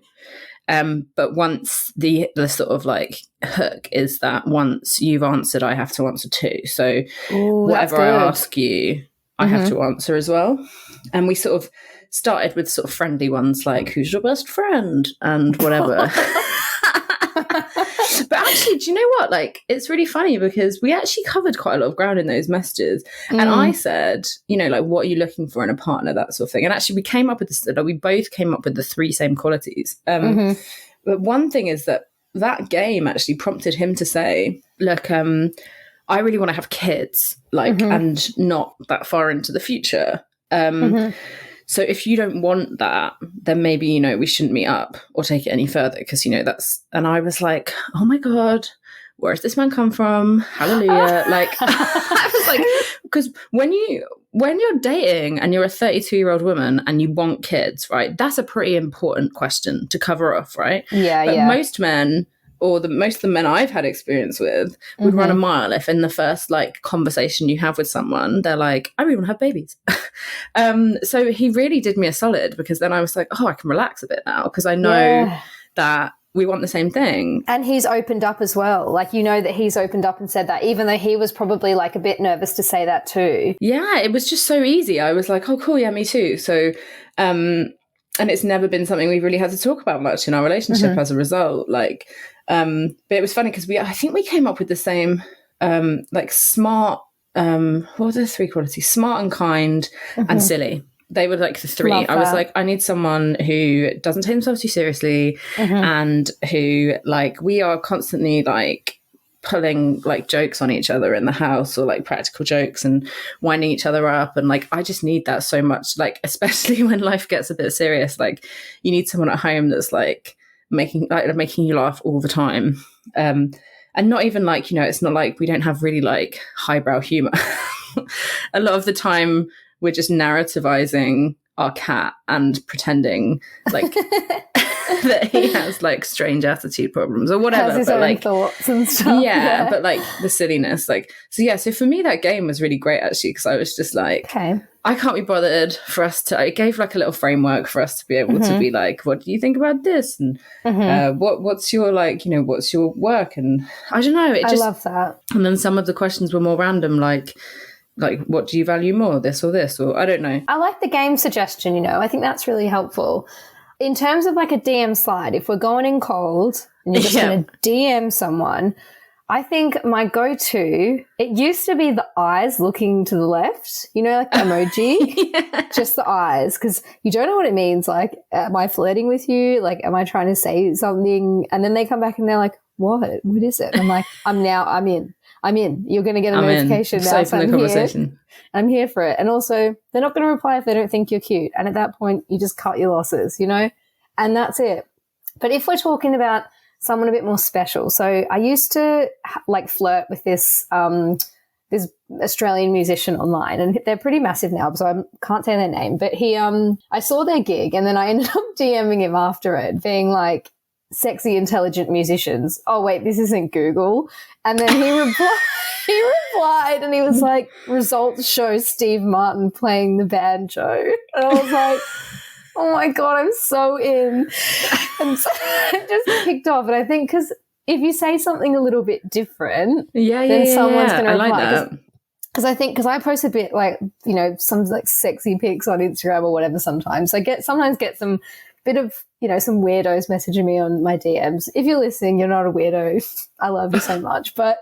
But once the sort of like hook is that once you've answered, I have to answer too. So whatever I ask you, I have to answer as well. And we sort of started with sort of friendly ones like who's your best friend and whatever. But actually, do you know what? Like, it's really funny because we actually covered quite a lot of ground in those messages. And I said, you know, like, what are you looking for in a partner, that sort of thing. And actually, we came up with this, we both came up with the 3 same qualities. But one thing is that game actually prompted him to say, look, I really want to have kids, like, and not that far into the future. So if you don't want that, then maybe, you know, we shouldn't meet up or take it any further because, you know, and I was like, oh my God, where's this man come from? Hallelujah. Like, I was like, because when you're dating and you're a 32-year-old woman and you want kids, right, that's a pretty important question to cover off, right? Yeah, but most men, or most of the men I've had experience with, would run a mile if in the first like conversation you have with someone, they're like, I really want to have babies. So he really did me a solid because then I was like, oh, I can relax a bit now because I know that we want the same thing. And he's opened up as well. Like, you know that he's opened up and said that, even though he was probably like a bit nervous to say that too. Yeah, it was just so easy. I was like, oh, cool. Yeah, me too. So, and it's never been something we've really had to talk about much in our relationship as a result. Like, but it was funny because I think we came up with the same, like smart, what were the 3 qualities? Smart and kind and silly. They were like the 3. I was like, I need someone who doesn't take themselves too seriously and who like, we are constantly like pulling like jokes on each other in the house or like practical jokes and winding each other up. And like, I just need that so much, like, especially when life gets a bit serious, like you need someone at home that's like, making you laugh all the time. And and not even like, it's not like we don't have really like highbrow humor. A lot of the time we're just narrativizing our cat and pretending like that he has like strange attitude problems or whatever, has his but own like thoughts and stuff. yeah, but like the silliness, like, so for me that game was really great actually, because I was just like, okay, I can't be bothered for us to, it gave like a little framework for us to be able to be like, what do you think about this, and what's your like, what's your work, and I don't know, I love that. And then some of the questions were more random, like what do you value more, this or this, or I don't know. I like the game suggestion, I think that's really helpful. In terms of like a DM slide, if we're going in cold and you're just going to DM someone, I think my go-to, it used to be the eyes looking to the left, like the emoji, just the eyes, because you don't know what it means. Like, am I flirting with you? Like, am I trying to say something? And then they come back and they're like, what is it? And I'm like, I'm in. You're going to get a notification now. So I'm here. I'm here for it. And also, they're not going to reply if they don't think you're cute. And at that point, you just cut your losses, and that's it. But if we're talking about someone a bit more special, so I used to like flirt with this Australian musician online, and they're pretty massive now, so I can't say their name. But I saw their gig, and then I ended up DMing him after it, being like, sexy, intelligent musicians. Oh, wait, this isn't Google. And then he replied and he was like, results show Steve Martin playing the banjo. And I was like, oh my God, I'm so in. And so I just kicked off. And I think because if you say something a little bit different, then someone's going to reply. I like that. Because I post a bit like, some like sexy pics on Instagram or whatever sometimes. I sometimes get some bit of, some weirdos messaging me on my DMs. If you're listening, you're not a weirdo. I love you so much. But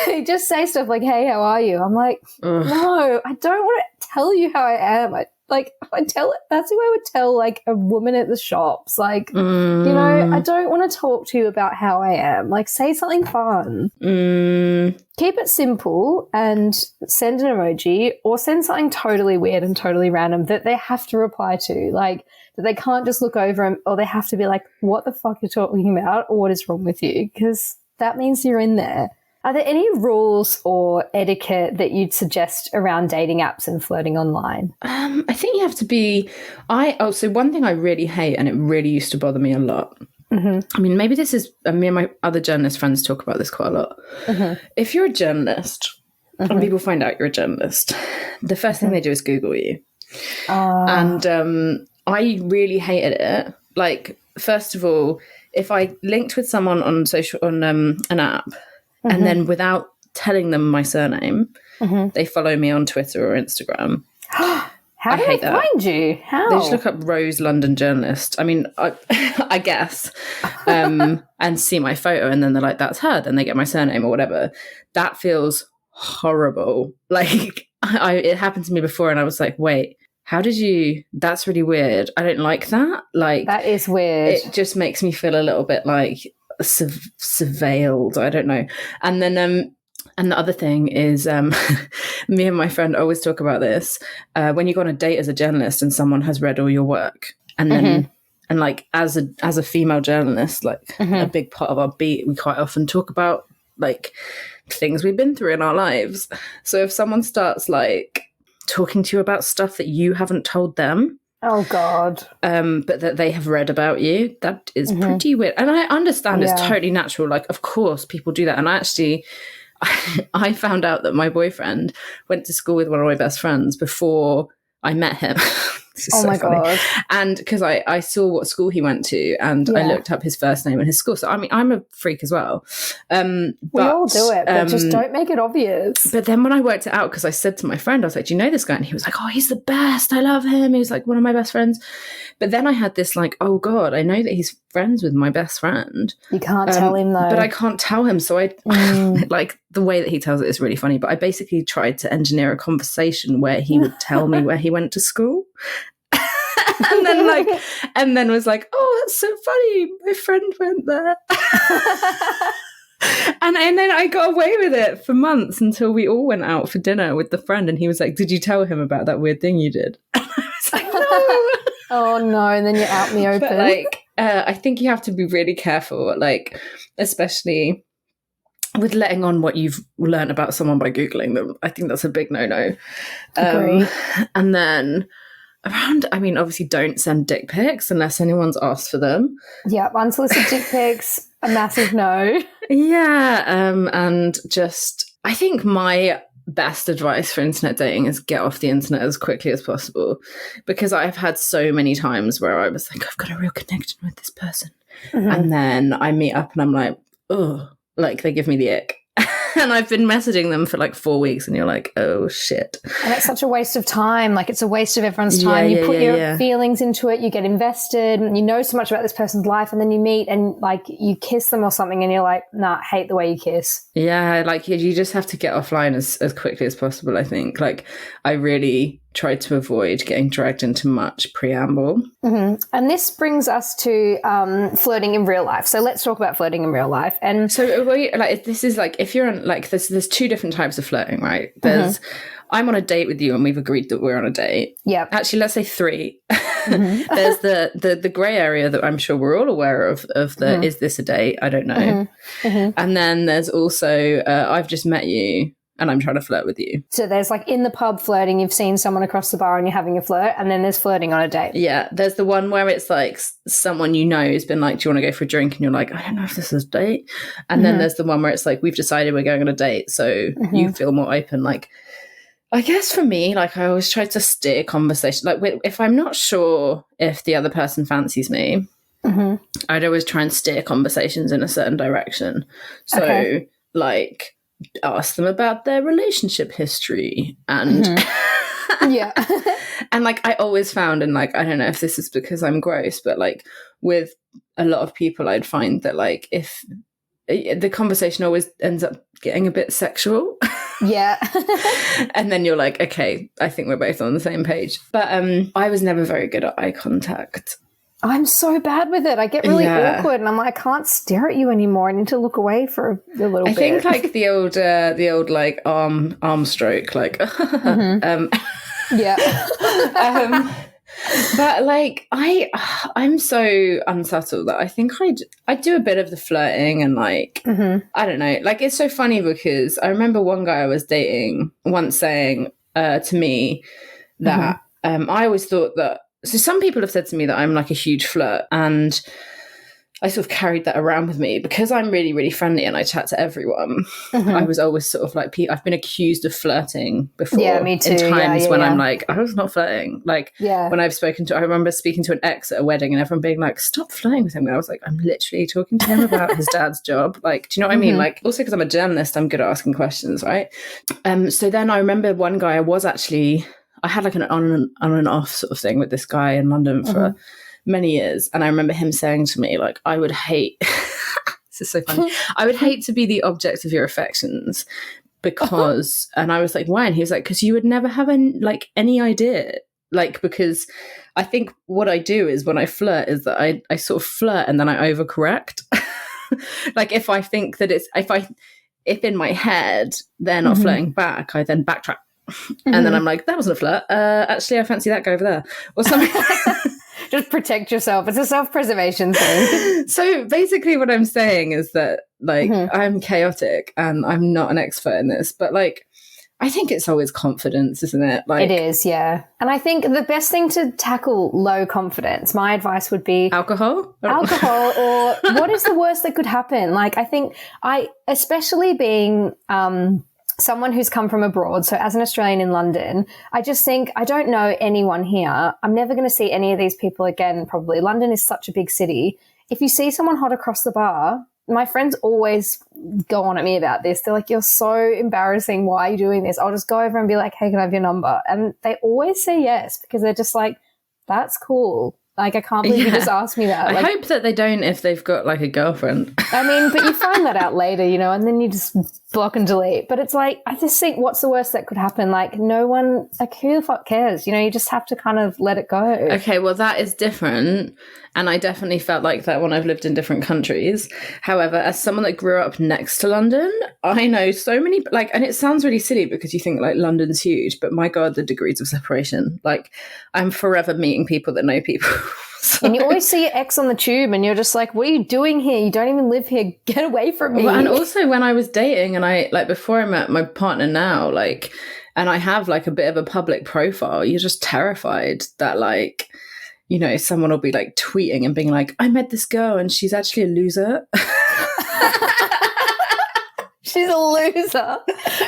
they just say stuff like, hey, how are you? I'm like, no, I don't want to tell you how I am. That's who I would tell like a woman at the shops. Like, I don't want to talk to you about how I am. Like, say something fun. Keep it simple and send an emoji or send something totally weird and totally random that they have to reply to. Like, that they can't just look over them, or they have to be like, what the fuck are you talking about, or what is wrong with you? Because that means you're in there. Are there any rules or etiquette that you'd suggest around dating apps and flirting online? I think you have to be... So one thing I really hate, and it really used to bother me a lot, I mean, maybe this is... me and my other journalist friends talk about this quite a lot. If you're a journalist and people find out you're a journalist, the first thing they do is Google you. And I really hated it. Like, first of all, if I linked with someone on an app, and then without telling them my surname, they follow me on Twitter or Instagram. How do they find you? How? They just look up Rose London Journalist. I mean, I guess, and see my photo, and then they're like, that's her. Then they get my surname or whatever. That feels horrible. Like, it happened to me before, and I was like, wait, how did you... That's really weird. I don't like that. Like, that is weird. It just makes me feel a little bit like surveilled. I don't know. And then and the other thing is, me and my friend always talk about this. When you go on a date as a journalist and someone has read all your work, and then and like as a female journalist, like a big part of our beat, we quite often talk about like things we've been through in our lives. So if someone starts like talking to you about stuff that you haven't told them, oh God, but that they have read about you, that is pretty weird. And I understand it's totally natural. Like, of course people do that. And I found out that my boyfriend went to school with one of my best friends before I met him. This is so funny. God. And because I saw what school he went to, and I looked up his first name and his school. So I mean, I'm a freak as well. We all do it, but just don't make it obvious. But then when I worked it out, because I said to my friend, I was like, do you know this guy? And he was like, oh, he's the best. I love him. He was like one of my best friends. But then I had this like, oh God, I know that he's friends with my best friend. You can't tell him though. But I can't tell him. So I like the way that he tells it is really funny. But I basically tried to engineer a conversation where he would tell me where he went to school. and then was like, oh, that's so funny. My friend went there. and then I got away with it for months until we all went out for dinner with the friend, and he was like, did you tell him about that weird thing you did? And I was like, no. Oh no. And then you're out in the open. But I think you have to be really careful, like, especially with letting on what you've learned about someone by Googling them. I think that's a big no-no. Agree. And then obviously don't send dick pics unless anyone's asked for them. Yeah, unsolicited dick pics, a massive no. Yeah, and just, I think my best advice for internet dating is get off the internet as quickly as possible, because I've had so many times where I was like, I've got a real connection with this person. And then I meet up and I'm like, oh, like they give me the ick. And I've been messaging them for like 4 weeks and you're like, oh shit. And it's such a waste of time. Like, it's a waste of everyone's time. You put your feelings into it, you get invested, and you know so much about this person's life, and then you meet and like you kiss them or something and you're like, nah, hate the way you kiss. Yeah, like you just have to get offline as quickly as possible, I think. Like, I really tried to avoid getting dragged into much preamble. And this brings us to flirting in real life. So let's talk about flirting in real life. And so this is like, if you're on, like, there's two different types of flirting, right? There's I'm on a date with you and we've agreed that we're on a date. Yeah. Actually, let's say 3. There's the grey area that I'm sure we're all aware of the is this a date? I don't know. And then there's also I've just met you and I'm trying to flirt with you. So there's like in the pub flirting, you've seen someone across the bar and you're having a flirt, and then there's flirting on a date. Yeah, there's the one where it's like someone you know has been like, do you want to go for a drink? And you're like, I don't know if this is a date. And then there's the one where it's like, we've decided we're going on a date, so you feel more open. Like, I guess for me, like, I always try to steer conversation. Like, if I'm not sure if the other person fancies me, I'd always try and steer conversations in a certain direction. So, like, ask them about their relationship history and and like I always found, and like I don't know if this is because I'm gross, but like with a lot of people I'd find that like if the conversation always ends up getting a bit sexual and then you're like, okay, I think we're both on the same page. But I was never very good at eye contact. I'm so bad with it. I get really awkward and I'm like, I can't stare at you anymore. I need to look away for a little bit. I think like the old like arm stroke, like but like I'm so unsubtle that I think I do a bit of the flirting and like I don't know, like it's so funny because I remember one guy I was dating once saying to me that I always thought that, so some people have said to me that I'm like a huge flirt, and I sort of carried that around with me because I'm really, really friendly and I chat to everyone. I was always sort of like, I've been accused of flirting before. Yeah, me too. In times when I'm like, I was not flirting. Like when I've I remember speaking to an ex at a wedding and everyone being like, stop flirting with him. And I was like, I'm literally talking to him about his dad's job. Like, do you know what I mean? Like, also because I'm a journalist, I'm good at asking questions, right? So then I remember one guy I had like an on and off sort of thing with this guy in London for many years. And I remember him saying to me, like, I would hate, this is so funny, I would hate to be the object of your affections because, and I was like, why? And he was like, because you would never have any idea. Like, because I think what I do is when I flirt is that I sort of flirt and then I overcorrect. Like if I think that if in my head they're not flirting back, I then backtrack. And then I'm like, that wasn't a flirt. Actually, I fancy that guy over there. Or something. Just protect yourself. It's a self-preservation thing. So basically what I'm saying is that like I'm chaotic and I'm not an expert in this. But like I think it's always confidence, isn't it? Like, it is, yeah. And I think the best thing to tackle low confidence, my advice would be alcohol, or what is the worst that could happen? Like I think especially being someone who's come from abroad, so as an Australian in London, I just think I don't know anyone here. I'm never going to see any of these people again, probably. London is such a big city. If you see someone hot across the bar, my friends always go on at me about this. They're like, you're so embarrassing. Why are you doing this? I'll just go over and be like, hey, can I have your number? And they always say yes because they're just like, that's cool. Like, I can't believe you just asked me that. I hope that they don't if they've got, like, a girlfriend. I mean, but you find that out later, you know, and then you just block and delete. But it's like, I just think what's the worst that could happen? Like, no one, like, who the fuck cares? You know, you just have to kind of let it go. Okay, well, that is different. And I definitely felt like that when I've lived in different countries. However, as someone that grew up next to London, I know so many, like, and it sounds really silly because you think, like, London's huge, but my God, the degrees of separation. Like, I'm forever meeting people that know people And you always see your ex on the tube and you're just like, what are you doing here? You don't even live here. Get away from me. Well, and also when I was dating and I, like, before I met my partner now, like, and I have like a bit of a public profile, you're just terrified that, like, you know, someone will be like tweeting and being like, I met this girl and she's actually a loser. She's a loser.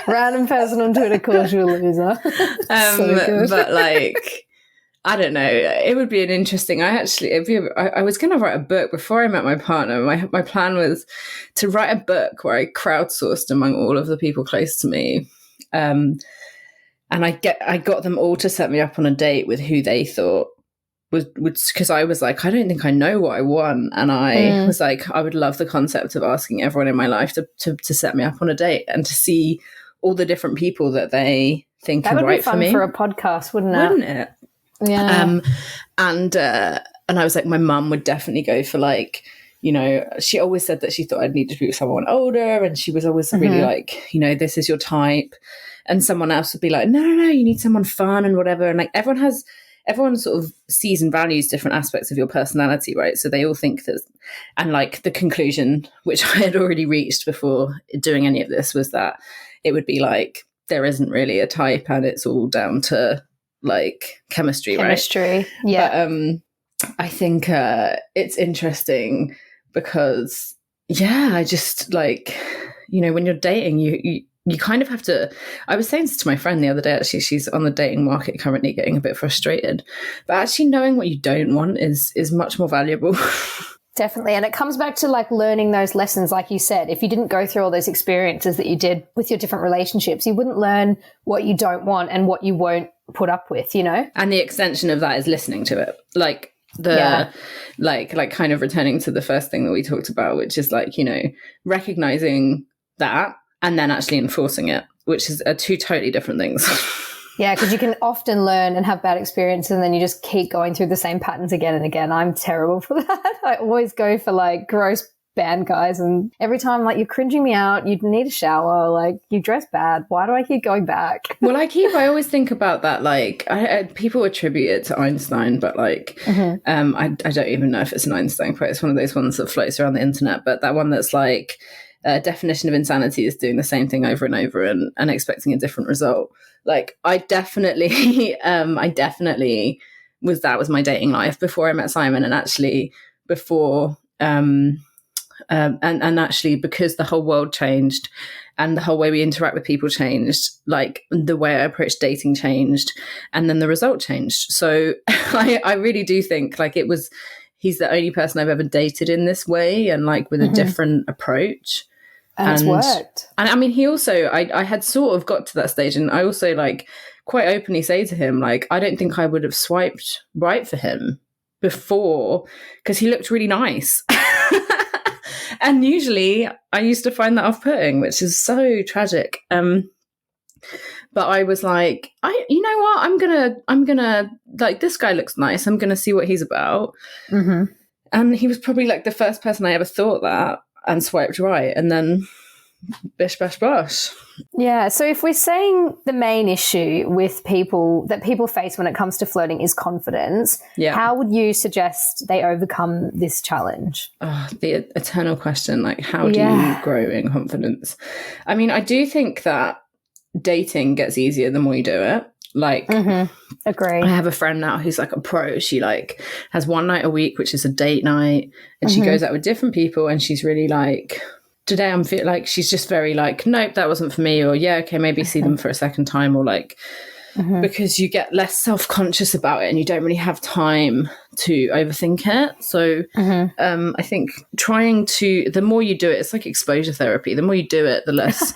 Random person on Twitter calls you a loser. So good. But like, I don't know. It would be an interesting. I was going to write a book before I met my partner. My plan was to write a book where I crowdsourced among all of the people close to me, and I got them all to set me up on a date with who they thought would, because I was like, I don't think I know what I want, and I was like, I would love the concept of asking everyone in my life to set me up on a date and to see all the different people that they think are right for me. That would be fun for a podcast, wouldn't it? Wouldn't it? Yeah. And I was like, my mum would definitely go for, like, you know, she always said that she thought I'd need to be with someone older, and she was always really like, you know, this is your type. And someone else would be like, no, you need someone fun and whatever. And like everyone sort of sees and values different aspects of your personality, right? So they all think that, and like the conclusion, which I had already reached before doing any of this, was that it would be like, there isn't really a type and it's all down to like chemistry, right? Yeah. But I think it's interesting because, yeah, I just, like, you know, when you're dating, you kind of have to. I was saying this to my friend the other day, actually. She's on the dating market currently, getting a bit frustrated, but actually knowing what you don't want is much more valuable. Definitely. And it comes back to like learning those lessons. Like you said, if you didn't go through all those experiences that you did with your different relationships, you wouldn't learn what you don't want and what you won't put up with, you know? And the extension of that is listening to it. Like like kind of returning to the first thing that we talked about, which is like, you know, recognizing that and then actually enforcing it, which are two totally different things. Yeah, because you can often learn and have bad experiences and then you just keep going through the same patterns again and again. I'm terrible for that. I always go for like gross band guys, and every time like, you're cringing me out, you need a shower, like you dress bad. Why do I keep going back? Well, I always think about that, like people attribute it to Einstein, but like I don't even know if it's an Einstein quote. It's one of those ones that floats around the internet, but that one that's like, definition of insanity is doing the same thing over and over and expecting a different result. Like I definitely that was my dating life before I met Simon, and actually before and actually because the whole world changed and the whole way we interact with people changed, like the way I approach dating changed, and then the result changed. So I really do think like he's the only person I've ever dated in this way and like with a different approach. And it's worked. And I mean, he also, I had sort of got to that stage, and I also like quite openly say to him, like, I don't think I would have swiped right for him before because he looked really nice. And usually I used to find that off-putting, which is so tragic. But I was like, you know what? I'm gonna like, this guy looks nice. I'm gonna see what he's about. And he was probably like the first person I ever thought that and swiped right, and then bish bash bosh. Yeah. So if we're saying the main issue with people face when it comes to flirting is confidence, how would you suggest they overcome this challenge? The eternal question, like how do you grow in confidence? I mean, I do think that dating gets easier the more you do it. Like, agree. I have a friend now who's like a pro. She like has one night a week, which is a date night, and she goes out with different people, and she's really like, today I'm feel like, she's just very like, nope, that wasn't for me, or yeah, okay, maybe see them for a second time, or like, because you get less self-conscious about it and you don't really have time to overthink it. So I think the more you do it, it's like exposure therapy. The more you do it, the less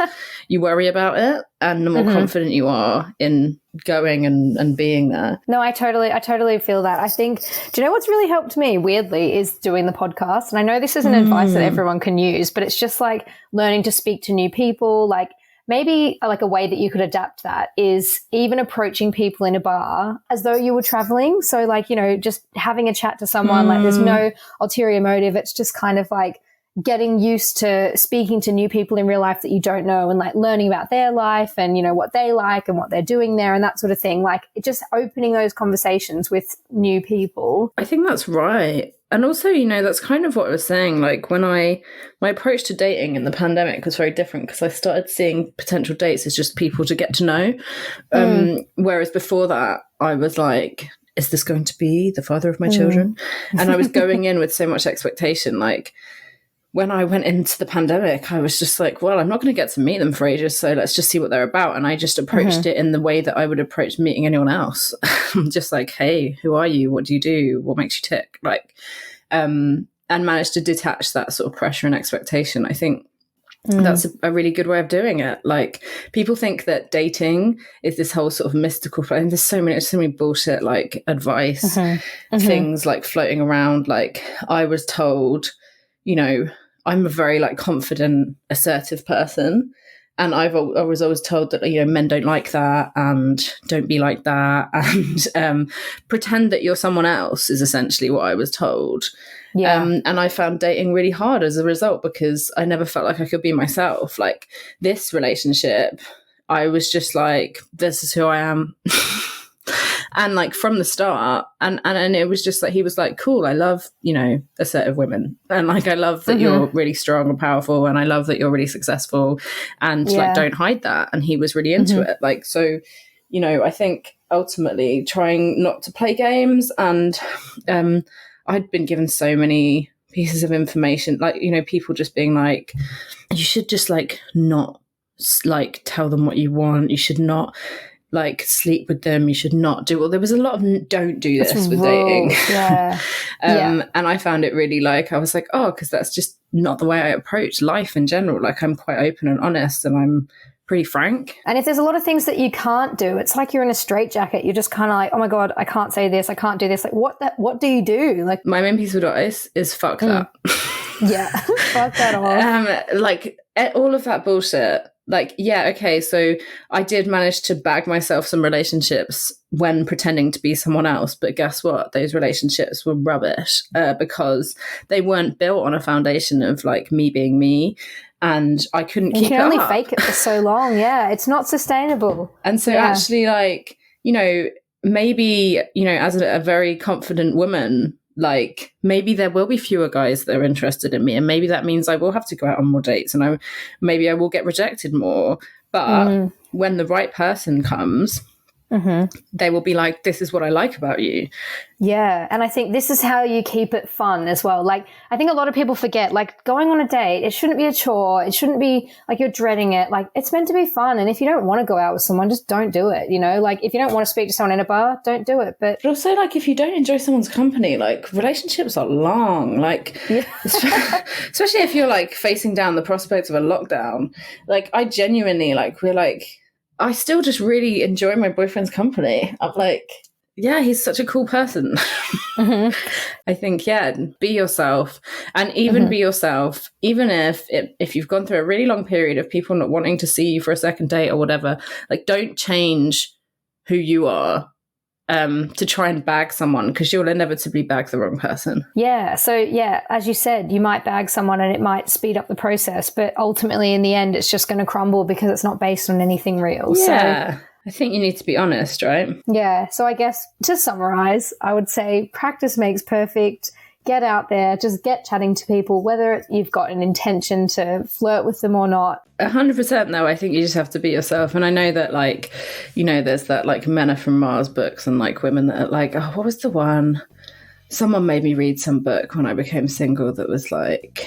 you worry about it, and the more confident you are in going and being there. No, I totally feel that. I think, do you know what's really helped me, weirdly, is doing the podcast. And I know this isn't advice that everyone can use, but it's just like learning to speak to new people. Like maybe like a way that you could adapt that is even approaching people in a bar as though you were traveling. So like, you know, just having a chat to someone, like there's no ulterior motive. It's just kind of like, getting used to speaking to new people in real life that you don't know and like learning about their life and, you know, what they like and what they're doing there and that sort of thing. Like just opening those conversations with new people. I think that's right. And also, you know, that's kind of what I was saying. Like when my approach to dating in the pandemic was very different because I started seeing potential dates as just people to get to know. Whereas before that, I was like, is this going to be the father of my children? And I was going in with so much expectation. Like when I went into the pandemic, I was just like, well, I'm not going to get to meet them for ages, so let's just see what they're about. And I just approached it in the way that I would approach meeting anyone else. Just like, hey, who are you? What do you do? What makes you tick? Like, and managed to detach that sort of pressure and expectation. I think that's a really good way of doing it. Like people think that dating is this whole sort of mystical thing. There's so many bullshit like advice things like floating around. Like I was told, you know, I'm a very like confident, assertive person. And I was always told that, you know, men don't like that and don't be like that and pretend that you're someone else is essentially what I was told. Yeah. And I found dating really hard as a result because I never felt like I could be myself. Like this relationship, I was just like, this is who I am. And like from the start, and it was just like, he was like, cool, I love, you know, assertive women. And like, I love that you're really strong and powerful. And I love that you're really successful and like, don't hide that. And he was really into it. Like, so, you know, I think ultimately trying not to play games. And I'd been given so many pieces of information, like, you know, people just being like, you should just like not like tell them what you want. You should not like sleep with them. You should not do. Well, there was a lot of don't do this with dating. Yeah. And I found it really like, I was like, oh, because that's just not the way I approach life in general. Like I'm quite open and honest and I'm pretty frank. And if there's a lot of things that you can't do, it's like you're in a straitjacket. You're just kind of like, oh my God, I can't say this. I can't do this. Like what do you do? Like my main piece of advice is fuck that. Yeah. Fuck that off. Like all of that bullshit. Like, yeah, okay, so I did manage to bag myself some relationships when pretending to be someone else, but guess what? Those relationships were rubbish because they weren't built on a foundation of like me being me, and I couldn't keep it up. You can only fake it for so long. Yeah, it's not sustainable. And so actually, like, you know, maybe, you know, as a very confident woman, like maybe there will be fewer guys that are interested in me, and maybe that means I will have to go out on more dates and maybe I will get rejected more, but when the right person comes, they will be like, this is what I like about you. Yeah. And I think this is how you keep it fun as well. Like, I think a lot of people forget, like, going on a date, it shouldn't be a chore. It shouldn't be like you're dreading it. Like, it's meant to be fun. And if you don't want to go out with someone, just don't do it. You know, like if you don't want to speak to someone in a bar, don't do it. But also, like, if you don't enjoy someone's company, like relationships are long, like, especially if you're like facing down the prospect of a lockdown. Like, I genuinely, like, I still just really enjoy my boyfriend's company. I'm like, yeah, he's such a cool person. I think, yeah, be yourself, and even be yourself, even if you've gone through a really long period of people not wanting to see you for a second date or whatever, like don't change who you are to try and bag someone, because you'll inevitably bag the wrong person. Yeah. So yeah, as you said, you might bag someone and it might speed up the process, but ultimately in the end, it's just going to crumble because it's not based on anything real. Yeah. So I think you need to be honest, right? Yeah. So I guess to summarize, I would say practice makes perfect. Get out there, just get chatting to people, whether you've got an intention to flirt with them or not. 100% though, I think you just have to be yourself. And I know that, like, you know, there's that like Men Are From Mars books and like women that are like, oh, what was the one? Someone made me read some book when I became single that was like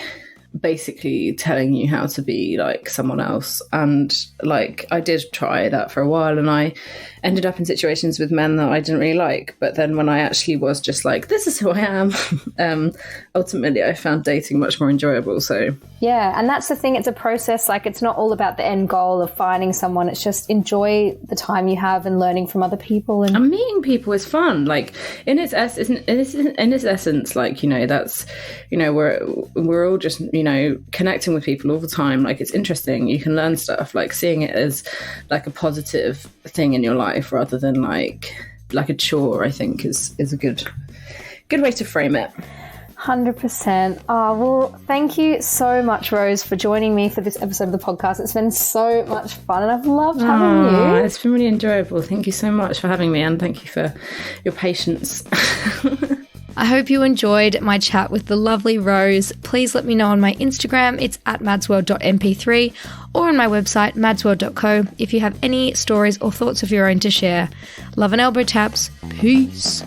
basically telling you how to be like someone else. And like I did try that for a while, and I ended up in situations with men that I didn't really like. But then when I actually was just like, this is who I am, ultimately I found dating much more enjoyable. So yeah, and that's the thing, it's a process. Like, it's not all about the end goal of finding someone. It's just enjoy the time you have and learning from other people, and meeting people is fun. Like in its essence, like, you know, that's, you know, we're all just, you know, connecting with people all the time. Like, it's interesting, you can learn stuff, like seeing it as like a positive thing in your life rather than like a chore, I think is a good way to frame it. 100%. Well, thank you so much, Rose, for joining me for this episode of the podcast. It's been so much fun and I've loved having you. It's been really enjoyable. Thank you so much for having me and thank you for your patience. I hope you enjoyed my chat with the lovely Rose. Please let me know on my Instagram. It's at madsworld.mp3 or on my website, madsworld.co, if you have any stories or thoughts of your own to share. Love and elbow taps. Peace.